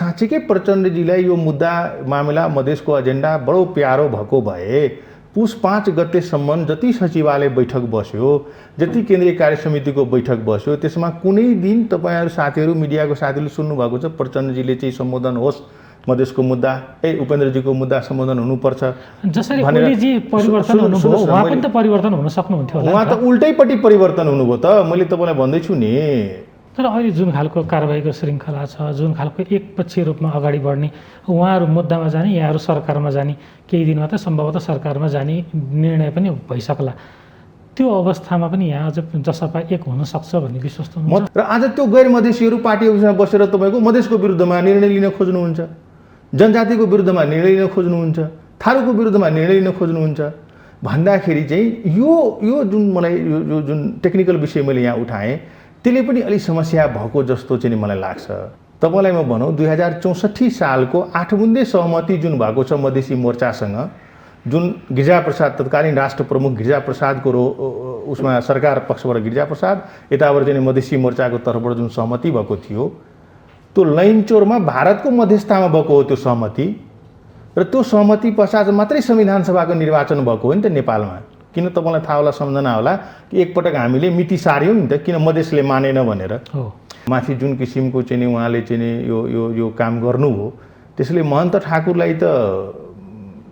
साँच्चीकै प्रचण्डजीलाई यो मुद्दा मामिला मधेसको एजेन्डा बडो प्यारो भएको भए पुस 5 गतेसम्म जति सचिवालय बैठक बस्यो, जति केन्द्रीय कार्य समितिको बैठक बस्यो, त्यसमा कुनै दिन तपाईहरु साथीहरु मिडियाको साथीहरुले सुन्नु भएको छ प्रचण्डजीले चाहिँ सम्बोधन होस् मधेसको मुद्दा, उपेन्द्रजीको मुद्दा सम्बोधन हुनुपर्छ जसरी ओलीजी परिवर्तन हुनुभयो उहाँ पनि त परिवर्तन हुन सक्नुहुन्थ्यो होला। उहाँ त उल्टैपट्टि परिवर्तन हुनुभयो त, मैले तपाईलाई भन्दैछु नि। तर अहिले जुन खालको कारबाहीको श्रृङ्खला छ, जुन खालको एकपक्षीय रूपमा अगाडि बढ्ने, उहाँहरू मुद्दामा जाने, यहाँहरू सरकारमा जाने, केही दिनमा त सम्भवतः सरकारमा जाने निर्णय पनि भइसक्ला, त्यो अवस्थामा पनि यहाँ अझ जसपा एक हुन सक्छ भन्ने विश्वास हुनुहुन्छ? र आज त्यो गैर मधेसीहरू पार्टी अफिसमा बसेर तपाईँको मधेसको विरुद्धमा निर्णय लिन खोज्नुहुन्छ, जनजातिको विरुद्धमा निर्णय लिन खोज्नुहुन्छ, थारूको विरुद्धमा निर्णय लिन खोज्नुहुन्छ भन्दाखेरि चाहिँ यो जुन मलाई यो जुन टेक्निकल विषय मैले यहाँ उठाएँ त्यसले पनि अलि समस्या भएको जस्तो चाहिँ मलाई लाग्छ। तपाईँलाई म भनौँ 2064 सालको 8 बुन्दे सहमति जुन भएको छ मधेसी मोर्चासँग, जुन गिरिजाप्रसाद तत्कालीन राष्ट्र प्रमुख गिरिजाप्रसादको उसमा सरकार पक्षबाट गिरिजाप्रसाद, यताबाट चाहिँ मधेसी मोर्चाको तर्फबाट जुन सहमति भएको थियो, त्यो लैनचौरमा भारतको मध्यस्थतामा भएको हो त्यो सहमति, र त्यो सहमति पश्चात मात्रै संविधान सभाको निर्वाचन भएको हो नि त नेपालमा। किन तपाईँलाई थाहा होला, सम्झना होला कि एकपटक हामीले मिति सार्यौँ नि त, किन मधेसले मानेन भनेर। माथि जुन किसिमको चाहिँ उहाँले चाहिँ यो काम गर्नुभयो, त्यसले महन्त ठाकुरलाई त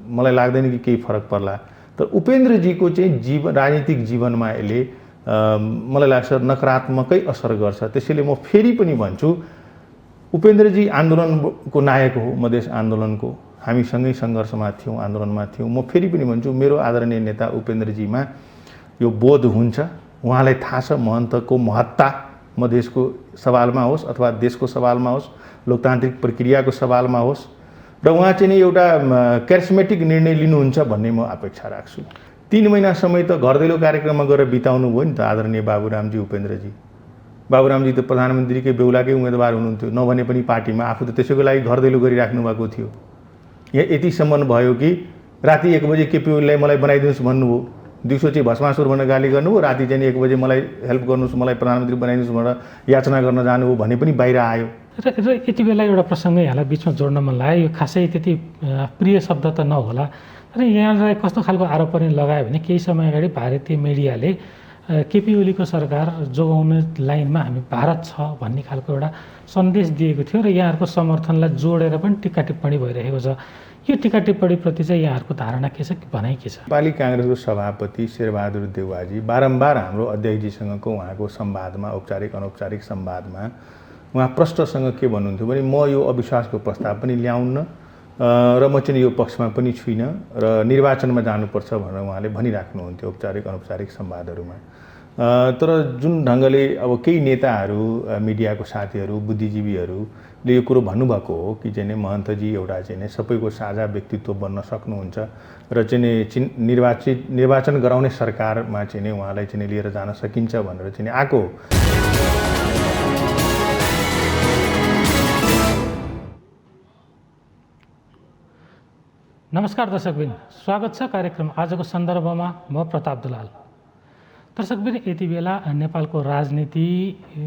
मलाई लाग्दैन कि केही फरक पर्ला। तर उपेन्द्रजीको चाहिँ राजनीतिक जीवनमा यसले मलाई लाग्छ नकारात्मकै असर गर्छ। त्यसैले म फेरि पनि भन्छु उपेन्द्रजी आन्दोलनको नायक हो, मधेस आन्दोलनको, हामी सँगै सङ्घर्षमा थियौँ, आन्दोलनमा थियौँ। म फेरि पनि भन्छु मेरो आदरणीय नेता उपेन्द्रजीमा यो बोध हुन्छ, उहाँलाई थाहा छ महन्तको महत्ता मधेसको सवालमा होस् अथवा देशको सवालमा होस्, लोकतान्त्रिक प्रक्रियाको सवालमा होस्, र उहाँ चाहिँ नि एउटा क्यारिस्मेटिक निर्णय लिनुहुन्छ भन्ने म अपेक्षा राख्छु। 3 महिना समय त घर दैलो कार्यक्रममा गएर बिताउनु भयो नि त आदरणीय बाबुरामजी उपेन्द्रजी। बाबुरामजी त प्रधानमन्त्रीकै बेहुलाकै उम्मेदवार हुनुहुन्थ्यो, नभने पनि पार्टीमा आफू त त्यसैको लागि घर दैलो गरिराख्नु भएको थियो। यहाँ यतिसम्म भयो कि राति 1 बजे केपी ओलीलाई मलाई बनाइदिनुहोस् भन्नुभयो, दिउँसो चाहिँ भस्मासुर भनेर गाली गर्नुभयो, राति चाहिँ 1 बजे मलाई हेल्प गर्नुहोस्, मलाई प्रधानमन्त्री बनाइदिनुहोस् भनेर याचना गर्न जानुभयो भने पनि बाहिर आयो। र यति बेला एउटा प्रसङ्ग यहाँलाई बिचमा जोड्न मन लाग्यो, यो खासै त्यति प्रिय शब्द त नहोला, तर यहाँलाई कस्तो खालको आरोप पनि लगायो भने केही समय अगाडि भारतीय मिडियाले केपी ओलीको सरकार जोगाउने लाइनमा हामी भारत छ भन्ने खालको एउटा सन्देश दिएको थियो र यहाँहरूको समर्थनलाई जोडेर पनि टिक्का टिप्पणी भइरहेको छ। यो टिक्का टिप्पणीप्रति चाहिँ यहाँहरूको धारणा के छ, भनाइ के छ? नेपाली काङ्ग्रेसको सभापति शेरबहादुर देउवाजी बारम्बार हाम्रो अध्यक्षजीसँगको उहाँको संवादमा, औपचारिक अनौपचारिक संवादमा उहाँ प्रष्टसँग के भन्नुहुन्थ्यो भने म यो अविश्वासको प्रस्ताव पनि ल्याउन्न र म चाहिँ यो पक्षमा पनि छुइनँ र निर्वाचनमा जानुपर्छ भनेर उहाँले भनिराख्नुहुन्थ्यो औपचारिक अनौपचारिक संवादहरूमा। तर जुन ढङ्गले अब केही नेताहरू, मिडियाको साथीहरू, बुद्धिजीवीहरूले यो कुरो भन्नुभएको हो कि चाहिँ महन्तजी एउटा चाहिँ सबैको साझा व्यक्तित्व बन्न सक्नुहुन्छ र चाहिँ निर्वाचन गराउने सरकारमा चाहिँ उहाँलाई चाहिँ लिएर जान सकिन्छ भनेर चाहिँ आएको। नमस्कार दर्शकबिन, स्वागत छ कार्यक्रम आजको सन्दर्भमा। म प्रताप दुलाल। दर्शकबिन, यति बेला नेपालको राजनीति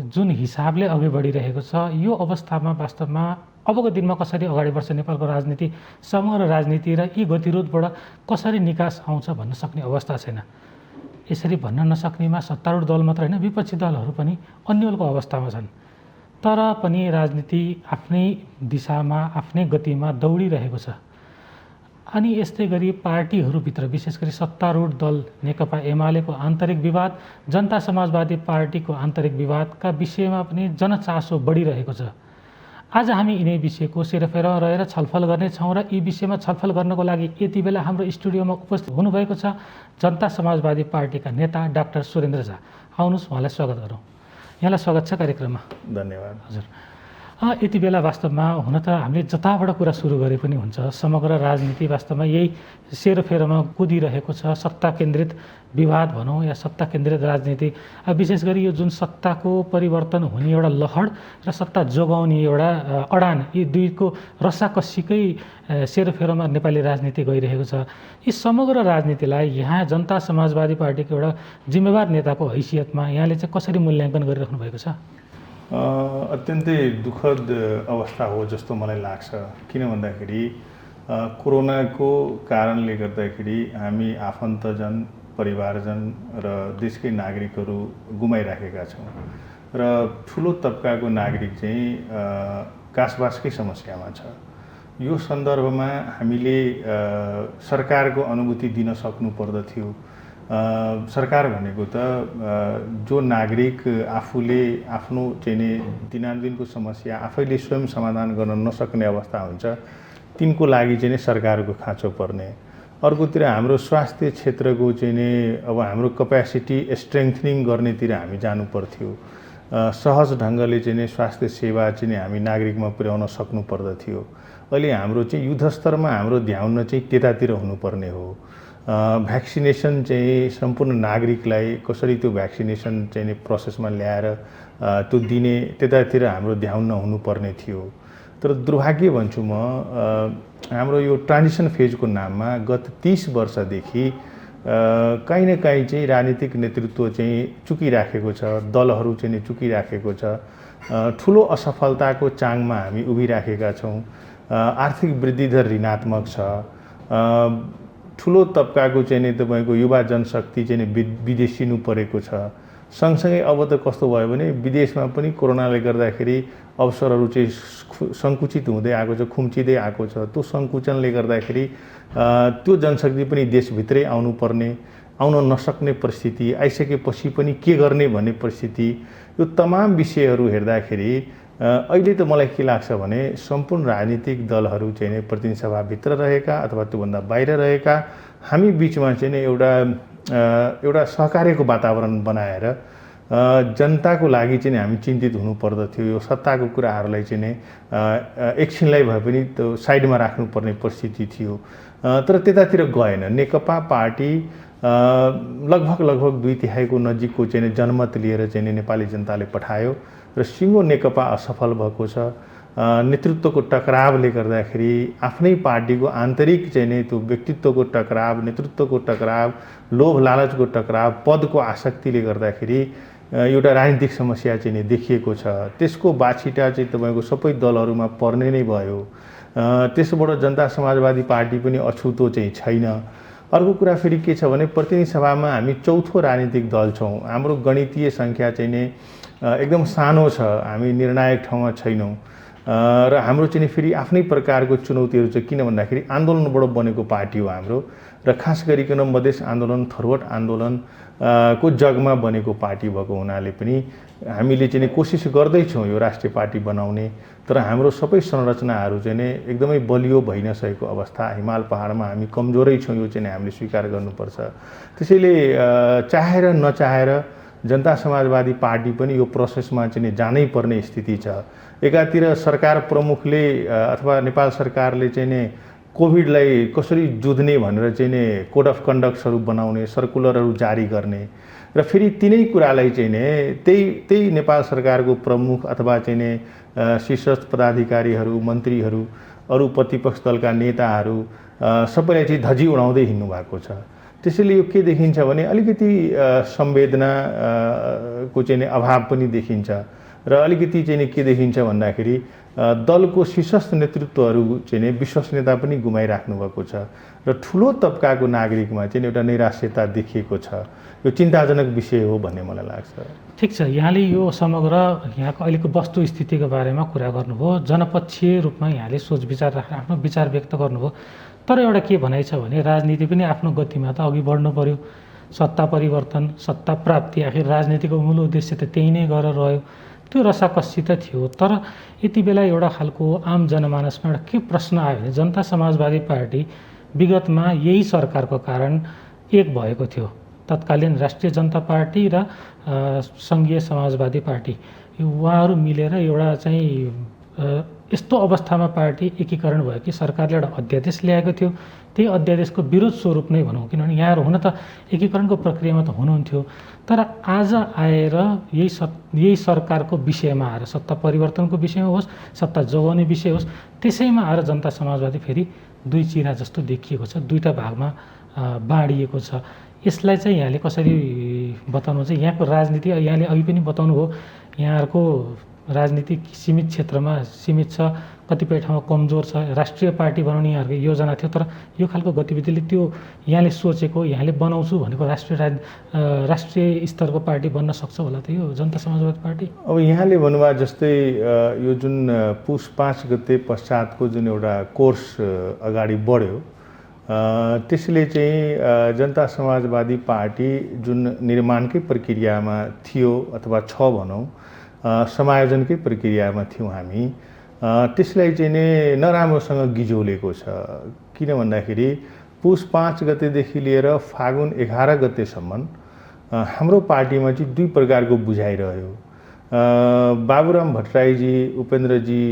जुन हिसाबले अघि बढिरहेको छ, यो अवस्थामा वास्तवमा अबको दिनमा कसरी अगाडि बढ्छ नेपालको राजनीति, समग्र राजनीति र यी गतिरोधबाट कसरी निकास आउँछ भन्न सक्ने अवस्था छैन। यसरी भन्न नसक्नेमा सत्तारूढ दल मात्र होइन, विपक्षी दलहरू पनि अन्यलको अवस्थामा छन्। तर पनि राजनीति आफ्नै दिशामा, आफ्नै गतिमा दौडिरहेको छ। अनि यस्तै गरी पार्टीहरूभित्र विशेष गरी सत्तारूढ दल नेकपा एमालेको आन्तरिक विवाद, जनता समाजवादी पार्टीको आन्तरिक विवादका विषयमा पनि जनचासो बढिरहेको छ। आज हामी यिनै विषयको सेरोफेरोमा रहेर छलफल गर्नेछौँ र यी विषयमा छलफल गर्नको लागि यति बेला हाम्रो स्टुडियोमा उपस्थित हुनुभएको छ जनता समाजवादी पार्टीका नेता डाक्टर सुरेन्द्र झा। आउनुहोस्, उहाँलाई स्वागत गरौँ। यहाँलाई स्वागत छ कार्यक्रममा। धन्यवाद। हजुर, यति बेला वास्तवमा हुन त हामीले जताबाट कुरा सुरु गरे पनि हुन्छ, समग्र राजनीति वास्तवमा यही सेरोफेरोमा कुदिरहेको छ। सत्ता केन्द्रित विवाद भनौँ या सत्ता केन्द्रित राजनीति, विशेष गरी यो जुन सत्ताको परिवर्तन हुने एउटा लहर र सत्ता जोगाउने एउटा अडान, यी दुईको रसाकसीकै सेरोफेरोमा नेपाली राजनीति गइरहेको छ। यी समग्र राजनीतिलाई यहाँ जनता समाजवादी पार्टीको एउटा जिम्मेवार नेताको हैसियतमा यहाँले चाहिँ कसरी मूल्याङ्कन गरिराख्नु भएको छ? अत्यन्तै दुःखद अवस्था हो जस्तो मलाई लाग्छ। किन भन्दाखेरि कोरोनाको कारणले गर्दाखेरि हामी आफन्तजन, परिवारजन र देशकै नागरिकहरू गुमाइराखेका छौँ र ठुलो तबकाको नागरिक चाहिँ कासबासकै समस्यामा छ। यो सन्दर्भमा हामीले सरकारको अनुभूति दिन सक्नु पर्दथ्यो। सरकार भनेको त जो नागरिक आफूले आफ्नो चाहिँ दिनानुदिनको समस्या आफैले स्वयं समाधान गर्न नसक्ने अवस्था हुन्छ तिनको लागि चाहिँ सरकारको खाँचो पर्ने। अर्कोतिर हाम्रो स्वास्थ्य क्षेत्रको चाहिँ अब हाम्रो क्यापेसिटी स्ट्रेङ्थनिङ गर्नेतिर हामी जानु पर्थ्यो। सहज ढङ्गले चाहिँ स्वास्थ्य सेवा चाहिँ हामी नागरिकमा पुर्याउन सक्नु पर्दथ्यो। अहिले हाम्रो चाहिँ युद्धस्तरमा हाम्रो ध्यान चाहिँ त्यतातिर हुनुपर्ने हो। भ्याक्सिनेसन चाहिँ सम्पूर्ण नागरिकलाई कसरी त्यो भ्याक्सिनेसन चाहिँ प्रोसेसमा ल्याएर त्यो दिने त्यतातिर हाम्रो ध्यान नहुनुपर्ने थियो। तर दुर्भाग्य भन्छु म, हाम्रो यो ट्रान्जिसन फेजको नाममा गत 30 वर्षदेखि कहीँ न कहीँ चाहिँ राजनीतिक नेतृत्व चाहिँ चुकिराखेको छ, दलहरू चाहिँ चुकिराखेको छ। ठुलो असफलताको चाङमा हामी उभिराखेका छौँ। आर्थिक वृद्धि दर ऋणात्मक छ। ठुलो तबकाको चाहिँ तपाईँको युवा जनशक्ति चाहिँ विदेशिनु परेको छ। सँगसँगै अब त कस्तो भयो भने विदेशमा पनि कोरोनाले गर्दाखेरि अवसरहरू चाहिँ सङ्कुचित हुँदै आएको छ, खुम्चिँदै आएको छ। त्यो सङ्कुचनले गर्दाखेरि त्यो जनशक्ति पनि देशभित्रै आउनुपर्ने, आउन नसक्ने परिस्थिति, आइसकेपछि पनि के गर्ने भन्ने परिस्थिति, यो तमाम विषयहरू हेर्दाखेरि अहिले त मलाई के लाग्छ भने सम्पूर्ण राजनीतिक दलहरू चाहिँ प्रतिनिधि सभाभित्र रहेका अथवा त्योभन्दा बाहिर रहेका हामी बिचमा चाहिँ एउटा सहकार्यको वातावरण बनाएर जनताको लागि चाहिँ हामी चिन्तित हुनुपर्दथ्यो। यो सत्ताको कुराहरूलाई चाहिँ एकछिनलाई भए पनि त्यो साइडमा राख्नुपर्ने परिस्थिति थियो। तर त्यतातिर गएन। नेकपा पार्टी लगभग 2/3 नजिकको चाहिँ जनमत लिएर चाहिँ नेपाली जनताले पठायो र सिङ्गो नेकपा असफल भएको छ। नेतृत्वको टकरावले गर्दाखेरि आफ्नै पार्टीको आन्तरिक चाहिँ त्यो व्यक्तित्वको टकराव, नेतृत्वको टकराव, लोभ लालचको टकराव, पदको आसक्तिले गर्दाखेरि एउटा राजनीतिक समस्या चाहिँ देखिएको छ। त्यसको बाछिटा चाहिँ तपाईँको सबै दलहरूमा पर्ने नै भयो। त्यसबाट जनता समाजवादी पार्टी पनि अछुतो चाहिँ छैन। अर्को कुरा फेरि के छ भने प्रतिनिधि सभामा हामी चौथो राजनीतिक दल छौँ। हाम्रो गणितीय सङ्ख्या चाहिँ एकदम सानो छ। हामी निर्णायक ठाउँमा छैनौँ र हाम्रो चाहिँ फेरि आफ्नै प्रकारको चुनौतीहरू छ। किन भन्दाखेरि आन्दोलनबाट बनेको पार्टी हो हाम्रो र खास गरिकन मधेस आन्दोलन, थरवट आन्दोलन को जगमा बनेको पार्टी भएको हुनाले पनि हामीले चाहिँ कोसिस गर्दैछौँ यो राष्ट्रिय पार्टी बनाउने। तर हाम्रो सबै संरचनाहरू चाहिँ एकदमै बलियो भइ नसकेको अवस्था, हिमाल पहाडमा हामी कमजोरै छौँ, यो चाहिँ हामीले स्वीकार गर्नुपर्छ। त्यसैले चाहेर नचाहेर जनता समाजवादी पार्टी पनि यो प्रोसेसमा चाहिँ जानै पर्ने स्थिति छ। एकातिर सरकार प्रमुखले अथवा नेपाल सरकारले चाहिँ कोभिडलाई कसरी जुध्ने भनेर चाहिँ कोड अफ कन्डक्ट्सहरू बनाउने, सर्कुलरहरू जारी गर्ने र फेरि तिनै कुरालाई चाहिँ त्यही नेपाल सरकारको प्रमुख अथवा चाहिँ शीर्षस्थ पदाधिकारीहरू, मन्त्रीहरू, अरू प्रतिपक्ष दलका नेताहरू सबैलाई चाहिँ धजी उडाउँदै हिँड्नु भएको छ। त्यसैले यो के देखिन्छ भने अलिकति संवेदना को चाहिँ अभाव पनि देखिन्छ र अलिकति चाहिँ के देखिन्छ भन्दाखेरि दलको शीर्षस्थ नेतृत्वहरू चाहिँ विश्वसनीयता पनि गुमाइराख्नु भएको छ र ठुलो तबकाको नागरिकमा चाहिँ एउटा नैराश्यता देखिएको छ। यो चिन्ताजनक विषय हो भन्ने मलाई लाग्छ। ठिक छ, यहाँले यो समग्र यहाँको अहिलेको वस्तुस्थितिको बारेमा कुरा गर्नुभयो, जनपक्षीय रूपमा यहाँले सोच विचार राखेर आफ्नो विचार व्यक्त गर्नुभयो। तर एउटा के भनाइ छ भने राजनीति पनि आफ्नो गतिमा त अघि बढ्नु पर्यो। सत्ता परिवर्तन, सत्ता प्राप्ति, आखिर राजनीतिको मूल उद्देश्य त त्यही नै गरेर रह्यो। त्यो रसाकसी त थियो। तर यति बेला एउटा खालको आम जनमानसमा एउटा के प्रश्न आयो भने जनता समाजवादी पार्टी विगतमा यही सरकारको कारण एक भएको थियो। तत्कालीन राष्ट्रिय जनता पार्टी र सङ्घीय समाजवादी पार्टी उहाँहरू मिलेर एउटा चाहिँ यस्तो अवस्थामा पार्टी एकीकरण भयो कि सरकारले एउटा अध्यादेश ल्याएको थियो। त्यही अध्यादेशको विरोध स्वरूप नै भनौँ, किनभने यहाँहरू हुन त एकीकरणको प्रक्रियामा त हुनुहुन्थ्यो। तर आज आएर यही सरकारको विषयमा आएर, सत्ता परिवर्तनको विषयमा होस्, सत्ता जोगाउने विषय होस्, त्यसैमा आएर जनता समाजवादी फेरि दुई चिरा जस्तो देखिएको छ, दुईवटा भागमा बाँडिएको छ। यसलाई चाहिँ यहाँले कसरी बताउनुहुन्छ? यहाँको राजनीति, यहाँले अघि पनि बताउनु भयो, यहाँहरूको राजनीतिक सीमित क्षेत्रमा सीमित छ, कतिपय ठाउँमा कमजोर छ, राष्ट्रिय पार्टी बनाउने यहाँहरूको योजना थियो, तर यो खालको गतिविधिले त्यो यहाँले सोचेको, यहाँले बनाउँछु भनेको राष्ट्रिय स्तरको पार्टी बन्न सक्छ होला त यो जनता समाजवादी पार्टी? अब यहाँले भन्नुभयो जस्तै यो जुन पुस 5 गते पश्चातको जुन एउटा कोर्स अगाडि बढ्यो, त्यसले चाहिँ जनता समाजवादी पार्टी जुन निर्माणकै प्रक्रियामा थियो अथवा छ भनौँ, समायोजनकै प्रक्रियामा थियौँ हामी, त्यसलाई चाहिँ नराम्रोसँग गिजोलेको छ। किन भन्दाखेरि पुस 5 गतेदेखि लिएर फागुन 11 गतेसम्म हाम्रो पार्टीमा चाहिँ दुई प्रकारको बुझाइ रह्यो। बाबुराम भट्टराईजी, उपेन्द्रजी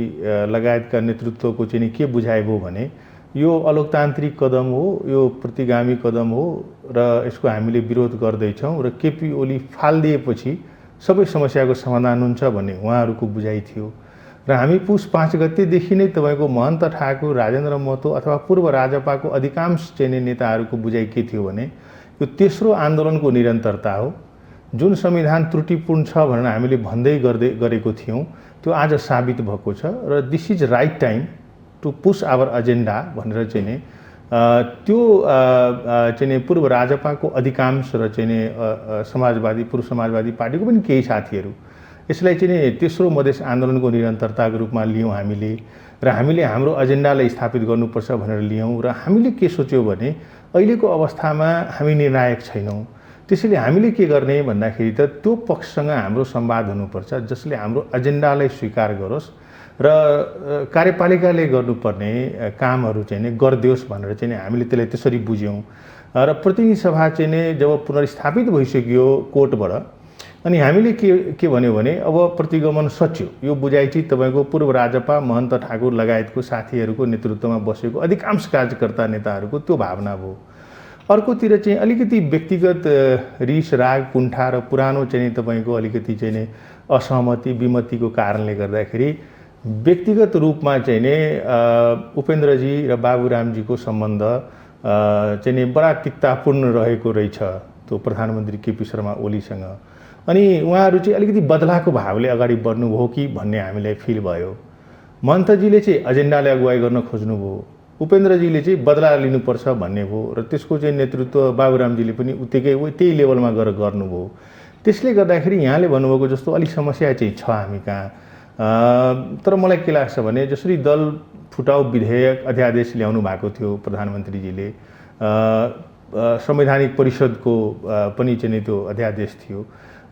लगायतका नेतृत्वको चाहिँ के बुझाइ भयो भने यो अलोकतान्त्रिक कदम हो, यो प्रतिगामी कदम हो र यसको हामीले विरोध गर्दैछौँ र केपी ओली फालिदिएपछि सबै समस्याको समाधान हुन्छ भन्ने उहाँहरूको बुझाइ थियो। र हामी पुस 5 गतेदेखि नै तपाईँको महन्त ठाकुर, राजेन्द्र महतो अथवा पूर्व राजपाको अधिकांश चाहिँ नेताहरूको बुझाइ के थियो भने यो तेस्रो आन्दोलनको निरन्तरता हो। जुन संविधान त्रुटिपूर्ण छ भनेर हामीले भन्दै गरेको थियौँ त्यो आज साबित भएको छ र this is right time to push our agenda भनेर चाहिँ त्यो चाहिँ पूर्व राजपाको अधिकांश र चाहिँ समाजवादी, पूर्व समाजवादी पार्टीको पनि केही साथीहरू यसलाई चाहिँ तेस्रो मधेस आन्दोलनको निरन्तरताको रूपमा लियौँ हामीले, र हामीले हाम्रो एजेन्डालाई स्थापित गर्नुपर्छ भनेर लियौँ। र हामीले के सोच्यौँ भने अहिलेको अवस्थामा हामी निर्णायक छैनौँ, त्यसैले हामीले के गर्ने भन्दाखेरि त त्यो पक्षसँग हाम्रो संवाद हुनुपर्छ जसले हाम्रो एजेन्डालाई स्वीकार गरोस् र कार्यपालिकाले गर्नुपर्ने कामहरू चाहिँ गरिदियोस् भनेर चाहिँ हामीले त्यसलाई त्यसरी बुझ्यौँ। र प्रतिनिधि सभा चाहिँ जब पुनर्स्थापित भइसक्यो कोर्टबाट, अनि हामीले के भन्यो भने अब प्रतिगमन सच्यो, यो बुझाइ चाहिँ तपाईँको पूर्व राजपा महन्त ठाकुर लगायतको साथीहरूको नेतृत्वमा बसेको अधिकांश कार्यकर्ता नेताहरूको त्यो भावना भयो। अर्कोतिर चाहिँ अलिकति व्यक्तिगत रिस, राग, कुण्ठा र पुरानो चाहिँ तपाईँको अलिकति चाहिँ असहमति, विमतिको कारणले गर्दाखेरि व्यक्तिगत रूपमा चाहिँ उपेन्द्रजी र बाबुरामजीको सम्बन्ध चाहिँ बडा तिक्तापूर्ण रहेको रहेछ त्यो प्रधानमन्त्री केपी शर्मा ओलीसँग। अनि उहाँहरू चाहिँ अलिकति बदलाको भावले अगाडि बढ्नुभयो कि भन्ने हामीलाई फिल भयो। महन्तजीले चाहिँ एजेन्डालाई अगुवाई गर्न खोज्नुभयो, उपेन्द्रजीले चाहिँ बदला लिनुपर्छ भन्ने भयो र त्यसको चाहिँ नेतृत्व बाबुरामजीले पनि त्यही लेभलमा गएर गर्नुभयो। त्यसले गर्दाखेरि यहाँले भन्नुभएको जस्तो अलिक समस्या चाहिँ छ हामी कहाँ। तर मलाई के लाग्छ भने जसरी दल फुटाउ विधेयक अध्यादेश ल्याउनु भएको थियो प्रधानमन्त्रीजीले, संवैधानिक परिषदको पनि चाहिँ त्यो अध्यादेश थियो,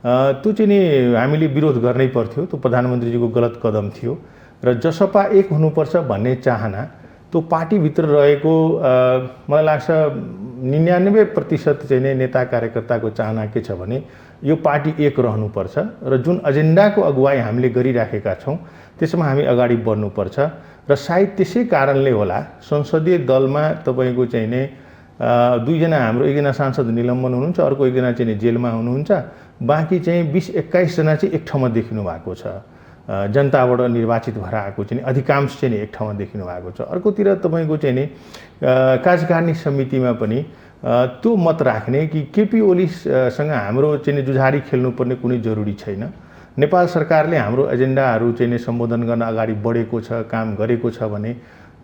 त्यो चाहिँ हामीले विरोध गर्नै पर्थ्यो, त्यो प्रधानमन्त्रीजीको गलत कदम थियो। र जसपा एक हुनुपर्छ भन्ने चाहना त्यो पार्टीभित्र रहेको मलाई लाग्छ 99% चाहिँ नेता कार्यकर्ताको चाहना के छ भने यो पार्टी एक रहनुपर्छ र जुन एजेन्डाको अगुवाई हामीले गरिराखेका छौँ त्यसमा हामी अगाडि बढ्नुपर्छ। र सायद त्यसै कारणले होला संसदीय दलमा तपाईँको चाहिँ दुईजना हाम्रो, एकजना सांसद निलम्बन हुनुहुन्छ, अर्को एकजना चाहिँ जेलमा हुनुहुन्छ, बाँकी चाहिँ 20-21 जना चाहिँ एक ठाउँमा देखिनु भएको छ। जनताबाट निर्वाचित भएर आएको चाहिँ अधिकांश चाहिँ एक ठाउँमा देखिनु भएको छ। अर्कोतिर तपाईँको चाहिँ कार्यकारिणी समितिमा पनि त्यो मत राख्ने कि केपी ओलीसँग हाम्रो चाहिँ जुझारी खेल्नुपर्ने कुनै जरुरी छैन, नेपाल सरकारले हाम्रो एजेन्डाहरू चाहिँ सम्बोधन गर्न अगाडि बढेको छ, काम गरेको छ भने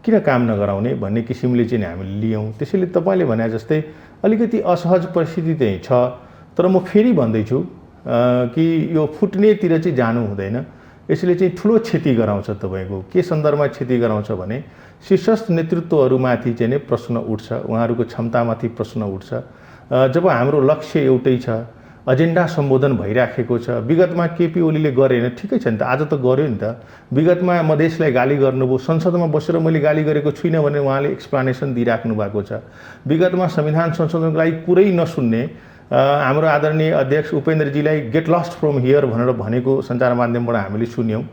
किन काम नगराउने भन्ने किसिमले चाहिँ हामीले लियौँ। त्यसैले तपाईँले भने जस्तै अलिकति असहज परिस्थिति चाहिँ छ, तर म फेरि भन्दैछु कि यो फुट्नेतिर चाहिँ जानु हुँदैन। यसले चाहिँ ठुलो क्षति गराउँछ। तपाईँको के सन्दर्भमा क्षति गराउँछ भने शीर्षस्थ नेतृत्वहरूमाथि चाहिँ प्रश्न उठ्छ, उहाँहरूको क्षमतामाथि प्रश्न उठ्छ। जब हाम्रो लक्ष्य एउटै छ, एजेन्डा सम्बोधन भइराखेको छ, विगतमा केपी ओलीले गरेन, ठिकै छ नि त, आज त गर्यो नि त। विगतमा मधेसलाई गाली गर्नुभयो, संसदमा बसेर मैले गाली गरेको छुइनँ भने उहाँले एक्सप्लानेसन दिइराख्नु भएको छ। विगतमा संविधान संशोधनको लागि कुरै नसुन्ने हाम्रो आदरणीय अध्यक्ष उपेन्द्रजीलाई गेट लस्ट फ्रम हियर भनेर भनेको सञ्चार माध्यमबाट हामीले सुन्यौँ।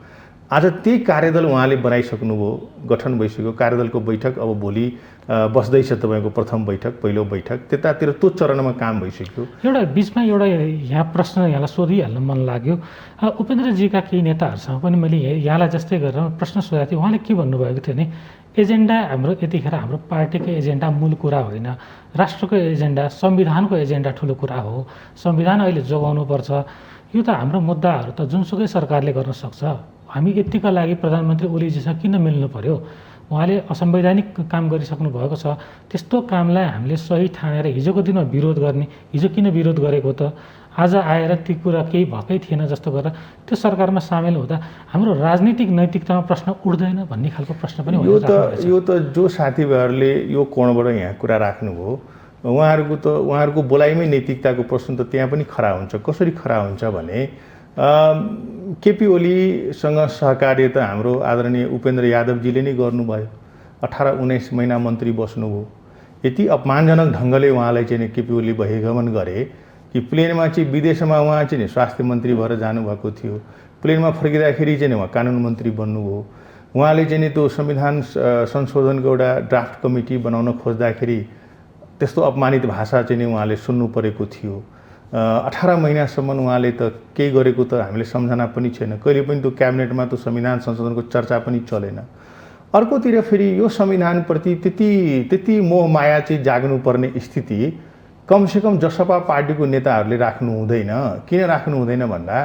आज त्यही कार्यदल उहाँले बनाइसक्नुभयो, गठन भइसक्यो। कार्यदलको बैठक अब भोलि बस्दैछ, तपाईँको प्रथम बैठक, पहिलो बैठक, त्यतातिर त्यो चरणमा काम भइसक्यो। एउटा बिचमा एउटा यहाँ प्रश्न यहाँलाई सोधिहाल्न मन लाग्यो। उपेन्द्रजीका केही नेताहरूसँग पनि मैले यहाँलाई जस्तै गरेर प्रश्न सोधेको थिएँ। उहाँले के भन्नुभएको थियो भने एजेन्डा हाम्रो यतिखेर हाम्रो पार्टीको एजेन्डा मूल कुरा होइन, राष्ट्रको एजेन्डा, संविधानको एजेन्डा ठुलो कुरा हो, संविधान अहिले जोगाउनुपर्छ। यो त हाम्रो मुद्दाहरू त जुनसुकै सरकारले गर्न सक्छ, हामी यतिका लागि प्रधानमन्त्री ओलीजीसँग किन मिल्नु पर्यो, उहाँले असंवैधानिक काम गरिसक्नु भएको छ, त्यस्तो कामलाई हामीले सही ठानेर हिजोको दिनमा विरोध गर्ने, हिजो किन विरोध गरेको त, आज आएर ती कुरा केही भएकै थिएन जस्तो गरेर त्यो सरकारमा सामेल हुँदा हाम्रो राजनीतिक नैतिकतामा प्रश्न उठ्दैन भन्ने खालको प्रश्न पनि यो त जो साथीभाइहरूले यो कोणबाट यहाँ कुरा राख्नुभयो उहाँहरूको बोलाइमै नैतिकताको प्रश्न त त्यहाँ पनि खडा हुन्छ। कसरी खडा हुन्छ भने केपी ओलीसँग सहकार्य त हाम्रो आदरणीय उपेन्द्र यादवजीले नै गर्नुभयो। 18-19 महिना मन्त्री बस्नुभयो। यति अपमानजनक ढङ्गले उहाँलाई चाहिँ केपी ओली बहिगमन गरे कि प्लेनमा चाहिँ विदेशमा उहाँ चाहिँ स्वास्थ्य मन्त्री भएर जानुभएको थियो। प्लेनमा फर्किँदाखेरि चाहिँ उहाँ कानुन मन्त्री बन्नुभयो। उहाँले चाहिँ त्यो संविधान संशोधनको एउटा ड्राफ्ट कमिटी बनाउन खोज्दाखेरि त्यस्तो अपमानित भाषा चाहिँ उहाँले सुन्नु परेको थियो। 18 महिनासम्म उहाँले त केही गरेको त हामीले सम्झना पनि छैन। कहिले पनि त्यो क्याबिनेटमा त्यो संविधान संशोधनको चर्चा पनि चलेन। अर्कोतिर फेरि यो संविधानप्रति त्यति मोह माया चाहिँ जाग्नुपर्ने स्थिति कमसेकम जसपा पार्टीको नेताहरूले राख्नु हुँदैन। किन राख्नु हुँदैन भन्दा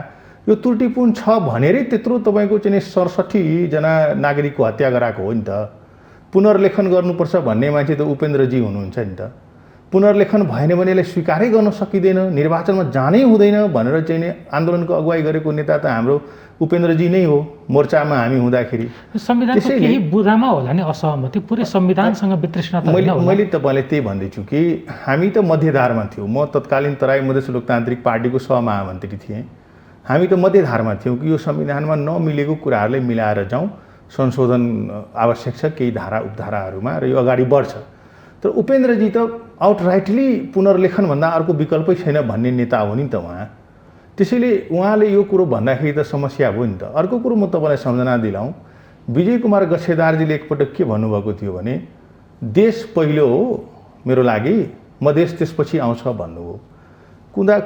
यो त्रुटिपूर्ण छ भनेरै त्यत्रो तपाईँको चाहिँ 67 जना नागरिकको हत्या गराएको हो नि त। पुनर्लेखन गर्नुपर्छ भन्ने मान्छे त उपेन्द्रजी हुनुहुन्छ नि त। पुनर्लेखन भएन भने यसलाई स्वीकारै गर्न सकिँदैन, निर्वाचनमा जानै हुँदैन भनेर चाहिँ आन्दोलनको अगुवाई गरेको नेता त हाम्रो उपेन्द्रजी नै हो। मोर्चामा हामी हुँदाखेरि संविधानको केही बुँदामा होला नि असहमति, पुरै संविधानसँग वितृष्णता होइन होला। मैले तपाईँलाई त्यही भन्दैछु कि हामी त मध्यधारमा थियौँ। म तत्कालीन तराई मधेस लोकतान्त्रिक पार्टीको सहमहामन्त्री थिएँ। हामी त मध्यधारमा थियौँ कि यो संविधानमा नमिलेको कुराहरूलाई मिलाएर जाउँ, संशोधन आवश्यक छ केही धारा उपधाराहरूमा र यो अगाडि बढ्छ। तर उपेन्द्रजी त आउटराइटली पुनर्लेखनभन्दा अर्को विकल्पै छैन भन्ने नेता हो नि त उहाँ। त्यसैले उहाँले यो कुरो भन्दाखेरि त समस्या भयो नि त। अर्को कुरो म तपाईँलाई सम्झना दिलाउँ, विजय कुमार गच्छेदारजीले एकपटक के भन्नुभएको थियो भने देश पहिलो हो मेरो लागि, म देश त्यसपछि आउँछ भन्नुभयो।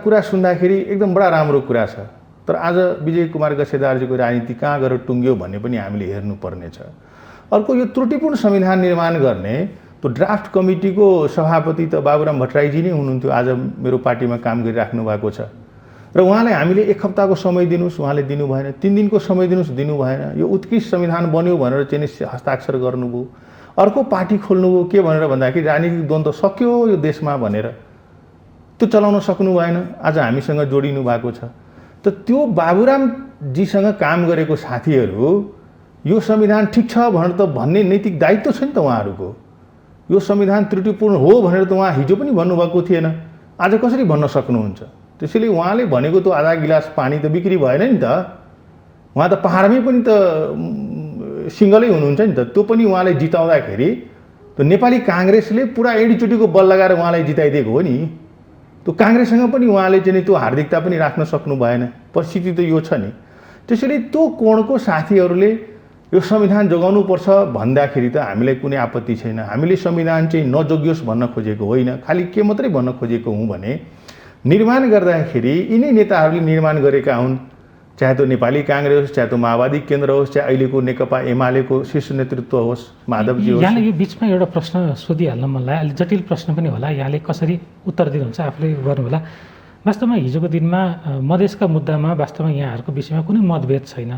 कुरा सुन्दाखेरि एकदम बडा राम्रो कुरा छ। तर आज विजय कुमार गच्छेदारजीको राजनीति कहाँ गएर टुङ्ग्यो भन्ने पनि हामीले हेर्नुपर्ने छ। अर्को यो त्रुटिपूर्ण संविधान निर्माण गर्ने त्यो ड्राफ्ट कमिटीको सभापति त बाबुराम भट्टराईजी नै हुनुहुन्थ्यो। आज मेरो पार्टीमा काम गरिराख्नु भएको छ र उहाँलाई हामीले 1 हप्ताको समय दिनुहोस्, उहाँले दिनु भएन। 3 दिनको समय दिनुहोस्, दिनु भएन। यो उत्कृष्ट संविधान बन्यो भनेर चाहिँ हस्ताक्षर गर्नुभयो। अर्को पार्टी खोल्नुभयो के भनेर भन्दाखेरि राजनीतिक द्वन्द्व सक्यो यो देशमा भनेर त्यो चलाउन सक्नु भएन। आज हामीसँग जोडिनु भएको छ। त त्यो बाबुरामजीसँग काम गरेको साथीहरू यो संविधान ठिक छ भनेर त भन्ने नैतिक दायित्व छ नि त उहाँहरूको। यो संविधान त्रुटिपूर्ण हो भनेर त उहाँ हिजो पनि भन्नुभएको थिएन, आज कसरी भन्न सक्नुहुन्छ? त्यसैले उहाँले भनेको त्यो आधा गिलास पानी त बिक्री भएन नि त। उहाँ त पहाडमै पनि त सिङ्गलै हुनुहुन्छ नि त। त्यो पनि उहाँलाई जिताउँदाखेरि त्यो नेपाली काङ्ग्रेसले पुरा एडीचोटीको बल लगाएर उहाँलाई जिताइदिएको हो नि। त्यो काङ्ग्रेससँग पनि उहाँले चाहिँ त्यो हार्दिकता पनि राख्न सक्नु भएन। परिस्थिति त यो छ नि। त्यसैले त्यो कोणको साथीहरूले यो संविधान जोगाउनुपर्छ भन्दाखेरि त हामीलाई कुनै आपत्ति छैन। हामीले संविधान चाहिँ नजोगियोस् भन्न खोजेको होइन। खालि के मात्रै भन्न खोजेको हुँ भने निर्माण गर्दाखेरि यिनै नेताहरूले निर्माण गरेका हुन्। चाहे त्यो नेपाली काङ्ग्रेस होस्, चाहे त्यो माओवादी केन्द्र होस्, चाहे अहिलेको नेकपा एमालेको शीर्ष नेतृत्व होस्, माधवजी होस्। यहाँले यो बिचमा एउटा प्रश्न सोधिहाल्न मन लाग्यो, अलिक जटिल प्रश्न पनि होला, यहाँले कसरी उत्तर दिनुहुन्छ आफूले गर्नुहोला। वास्तवमा हिजोको दिनमा मधेसका मुद्दामा वास्तवमा यहाँहरूको विषयमा कुनै मतभेद छैन।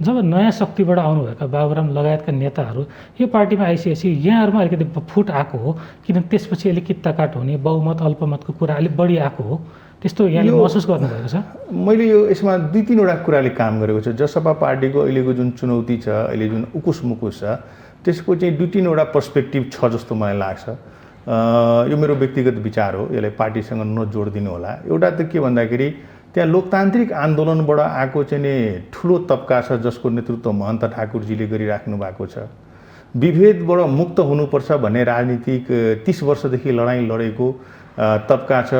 जब नयाँ शक्तिबाट आउनुभएका बाबुराम लगायतका नेताहरू यो पार्टीमा आइसकेपछि यहाँहरूमा अलिकति फुट आएको हो, किन त्यसपछि अलिक कित्ताकाट हुने, बहुमत अल्पमतको कुरा अलिक बढी आएको हो, त्यस्तो यहाँले महसुस गर्नुभएको छ? मैले यो यसमा 2-3वटा कुराले काम गरेको छ। जसपा पार्टीको अहिलेको जुन चुनौती छ, अहिले जुन उकुस मुकुस छ, त्यसको चाहिँ 2-3वटा पर्सपेक्टिभ छ जस्तो मलाई लाग्छ। यो मेरो व्यक्तिगत विचार हो, यसलाई पार्टीसँग नजोडिदिनु होला। एउटा त के भन्दाखेरि त्यहाँ लोकतान्त्रिक आन्दोलनबाट आएको चाहिँ नि ठुलो तबका छ जसको नेतृत्व महन्त ठाकुरजीले गरिराख्नु भएको छ। विभेदबाट मुक्त हुनुपर्छ भन्ने राजनीतिक 30 वर्षदेखि लडाइँ लडेको तबका छ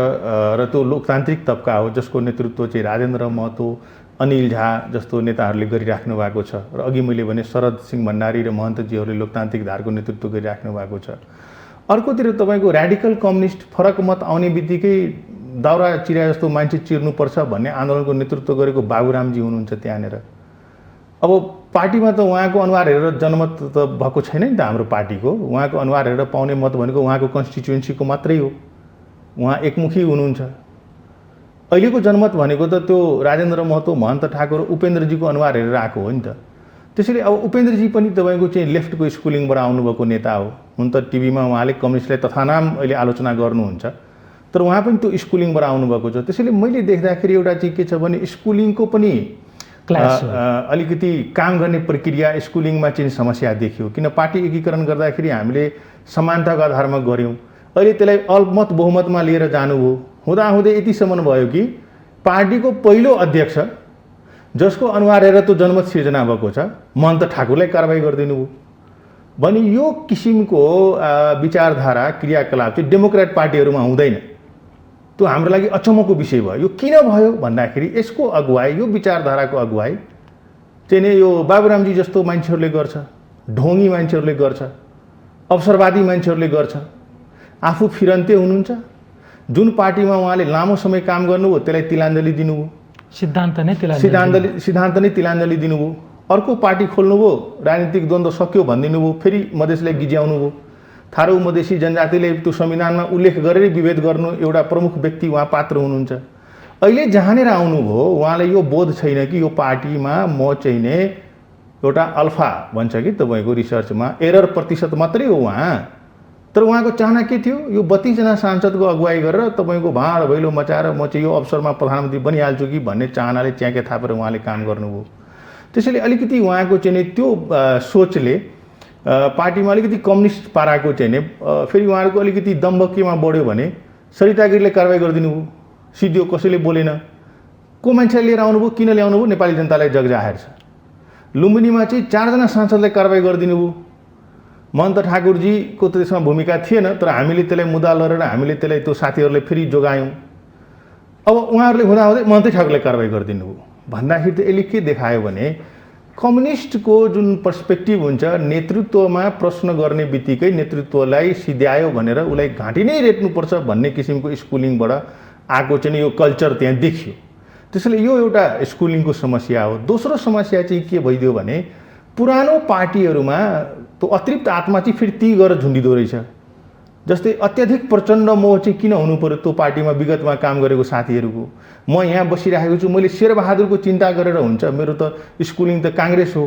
र त्यो लोकतान्त्रिक तबका हो जसको नेतृत्व चाहिँ राजेन्द्र महतो, अनिल झा जस्तो नेताहरूले गरिराख्नु भएको छ। र अघि मैले भने शरद सिंह भण्डारी र महन्तजीहरूले लोकतान्त्रिक धारको नेतृत्व गरिराख्नु भएको छ। अर्कोतिर तपाईँको र्याडिकल कम्युनिस्ट फरक मत आउने बित्तिकै दाउरा चिरा जस्तो मान्छे चिर्नुपर्छ भन्ने आन्दोलनको नेतृत्व गरेको बाबुरामजी हुनुहुन्छ त्यहाँनिर। अब पार्टीमा त उहाँको अनुहार हेरेर जनमत त भएको छैन नि त हाम्रो पार्टीको। उहाँको अनुहार हेरेर पाउने मत भनेको उहाँको कन्स्टिट्युएन्सीको मात्रै हो। उहाँ एकमुखी हुनुहुन्छ। अहिलेको जनमत भनेको त त्यो राजेन्द्र महतो, महन्त ठाकुर, उपेन्द्रजीको अनुहार हेरेर आएको हो नि त। त्यसैले अब उपेन्द्रजी पनि तपाईँको चाहिँ लेफ्टको स्कुलिङबाट आउनुभएको नेता हो। हुन त टिभीमा उहाँले कम्युनिस्टलाई तथानाम अहिले आलोचना गर्नुहुन्छ, तर उहाँ पनि त्यो स्कुलिङबाट आउनुभएको छ। त्यसैले मैले देख्दाखेरि एउटा चाहिँ के छ भने स्कुलिङको पनि अलिकति काम गर्ने प्रक्रिया स्कुलिङमा चाहिँ समस्या देखियो। किन पार्टी एकीकरण गर्दाखेरि हामीले समानताको आधारमा गऱ्यौँ, अहिले त्यसलाई अल्पमत बहुमतमा लिएर जानुभयो। हुँदाहुँदै यतिसम्म भयो कि पार्टीको पहिलो अध्यक्ष जसको अनुहार हेरेर त्यो जनमत सिर्जना भएको छ, महन्त ठाकुरलाई कारबाही गरिदिनु भयो भने यो किसिमको विचारधारा क्रियाकलाप चाहिँ डेमोक्रेट पार्टीहरूमा हुँदैन। त्यो हाम्रो लागि अचम्मको विषय भयो। यो किन भयो भन्दाखेरि यसको अगुवाई, यो विचारधाराको अगुवाई चाहिँ नि यो बाबुरामजी जस्तो मान्छेहरूले गर्छ, ढोङ्गी मान्छेहरूले गर्छ, अवसरवादी मान्छेहरूले गर्छ। आफू फिरन्ते हुनुहुन्छ, जुन पार्टीमा उहाँले लामो समय काम गर्नुभयो त्यसलाई तिलाञ्जली दिनुभयो, सिद्धान्त नै तिलाञ्जली दिनुभयो। अर्को पार्टी खोल्नुभयो, राजनीतिक द्वन्द्व सक्यो भनिदिनु भयो, फेरि मधेसलाई गिज्याउनु भयो। थारू मधेसी जनजातिले त्यो संविधानमा उल्लेख गरेरै विभेद गर्नु एउटा प्रमुख व्यक्ति उहाँ पात्र हुनुहुन्छ। अहिले जहाँनिर आउनुभयो उहाँलाई यो बोध छैन कि यो पार्टीमा म चाहिँ नै एउटा अल्फा भन्छ कि तपाईँको रिसर्चमा एरर प्रतिशत मात्रै हो उहाँ। तर उहाँको चाहना के थियो? यो 32 जना सांसदको अगुवाई गरेर तपाईँको भाँड भैलो मचाएर म चाहिँ यो अवसरमा प्रधानमन्त्री बनिहाल्छु कि भन्ने चाहनाले च्याके थापेर उहाँले काम गर्नुभयो। त्यसैले अलिकति उहाँको चाहिँ नि त्यो सोचले पार्टीमा अलिकति कम्युनिस्ट पाराको चाहिँ नि फेरि उहाँहरूको अलिकति दम्भ केमा बढ्यो भने सरिता गिरीले कारबाही गरिदिनु भयो। सिधो कसैले बोलेन। को मान्छेले लिएर आउनुभयो, किन ल्याउनु भयो? नेपाली जनतालाई जगजाहेर छ। लुम्बिनीमा चाहिँ 4 जना सांसदलाई कारबाही गरिदिनु भयो। महन्त ठाकुरजीको त्यसमा भूमिका थिएन, तर हामीले त्यसलाई मुद्दा लडेर हामीले त्यसलाई त्यो साथीहरूले फेरि जोगायौँ। अब उहाँहरूले हुँदाहुँदै महन्त ठाकुरलाई कारबाही गरिदिनु भयो भन्दाखेरि त यसले के देखायो भने कम्युनिस्टको जुन पर्सपेक्टिभ हुन्छ, नेतृत्वमा प्रश्न गर्ने बित्तिकै नेतृत्वलाई सिध्यायो भनेर उसलाई घाँटी नै रेट्नुपर्छ भन्ने किसिमको स्कुलिङबाट आएको चाहिँ यो कल्चर त्यहाँ देखियो। त्यसैले यो एउटा स्कुलिङको समस्या हो। दोस्रो समस्या चाहिँ के भइदियो भने पुरानो पार्टीहरूमा त्यो अतिरिक्त आत्मा चाहिँ फेरि ती गरेर झुन्डिँदो रहेछ। जस्तै अत्याधिक प्रचण्ड मोह चाहिँ किन हुनु पर्यो त्यो पार्टीमा विगतमा काम गरेको साथीहरूको? म यहाँ बसिरहेको छु, मैले शेरबहादुरको चिन्ता गरेर हुन्छ? मेरो त स्कुलिङ त काङ्ग्रेस हो,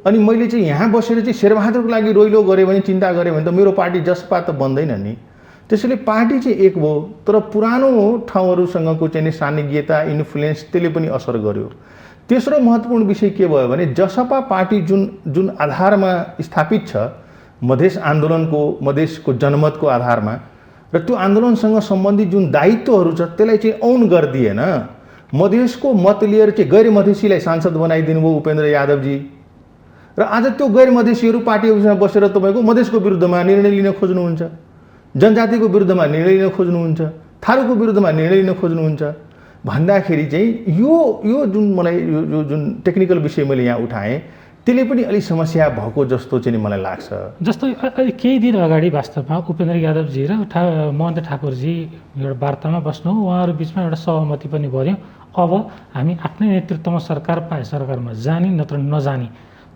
अनि मैले चाहिँ यहाँ बसेर चाहिँ शेरबहादुरको लागि रोइलो गरेँ भने, चिन्ता गरेँ भने त मेरो पार्टी जसपा त बन्दैन नि। त्यसैले पार्टी चाहिँ एक भयो, तर पुरानो ठाउँहरूसँगको चाहिँ सान्निध्यता, इन्फ्लुएन्स त्यसले पनि असर गर्यो। तेस्रो महत्त्वपूर्ण विषय के भयो भने जसपा पार्टी जुन आधारमा स्थापित छ, मधेस आन्दोलनको, मधेसको जनमतको आधारमा, र त्यो आन्दोलनसँग सम्बन्धित जुन दायित्वहरू छ त्यसलाई चाहिँ औन गरिदिएन। मधेसको मत लिएर चाहिँ गैर मधेसीलाई सांसद बनाइदिनु भयो उपेन्द्र यादवजी, र आज त्यो गैर मधेसीहरू पार्टी अफिसमा बसेर तपाईँको मधेसको विरुद्धमा निर्णय लिन खोज्नुहुन्छ, जनजातिको विरुद्धमा निर्णय लिन खोज्नुहुन्छ, थारूको विरुद्धमा निर्णय लिन खोज्नुहुन्छ भन्दाखेरि चाहिँ यो जुन मलाई यो जुन टेक्निकल विषय मैले यहाँ उठाएँ त्यसले पनि अलिक समस्या भएको जस्तो चाहिँ मलाई लाग्छ। जस्तो केही दिन अगाडि वास्तवमा उपेन्द्र यादवजी र महन्त ठाकुरजी एउटा वार्तामा बस्नु, उहाँहरू बिचमा एउटा सहमति पनि बन्यो। अब हामी आफ्नै नेतृत्वमा सरकार पाए सरकारमा जाने नत्र नजाने।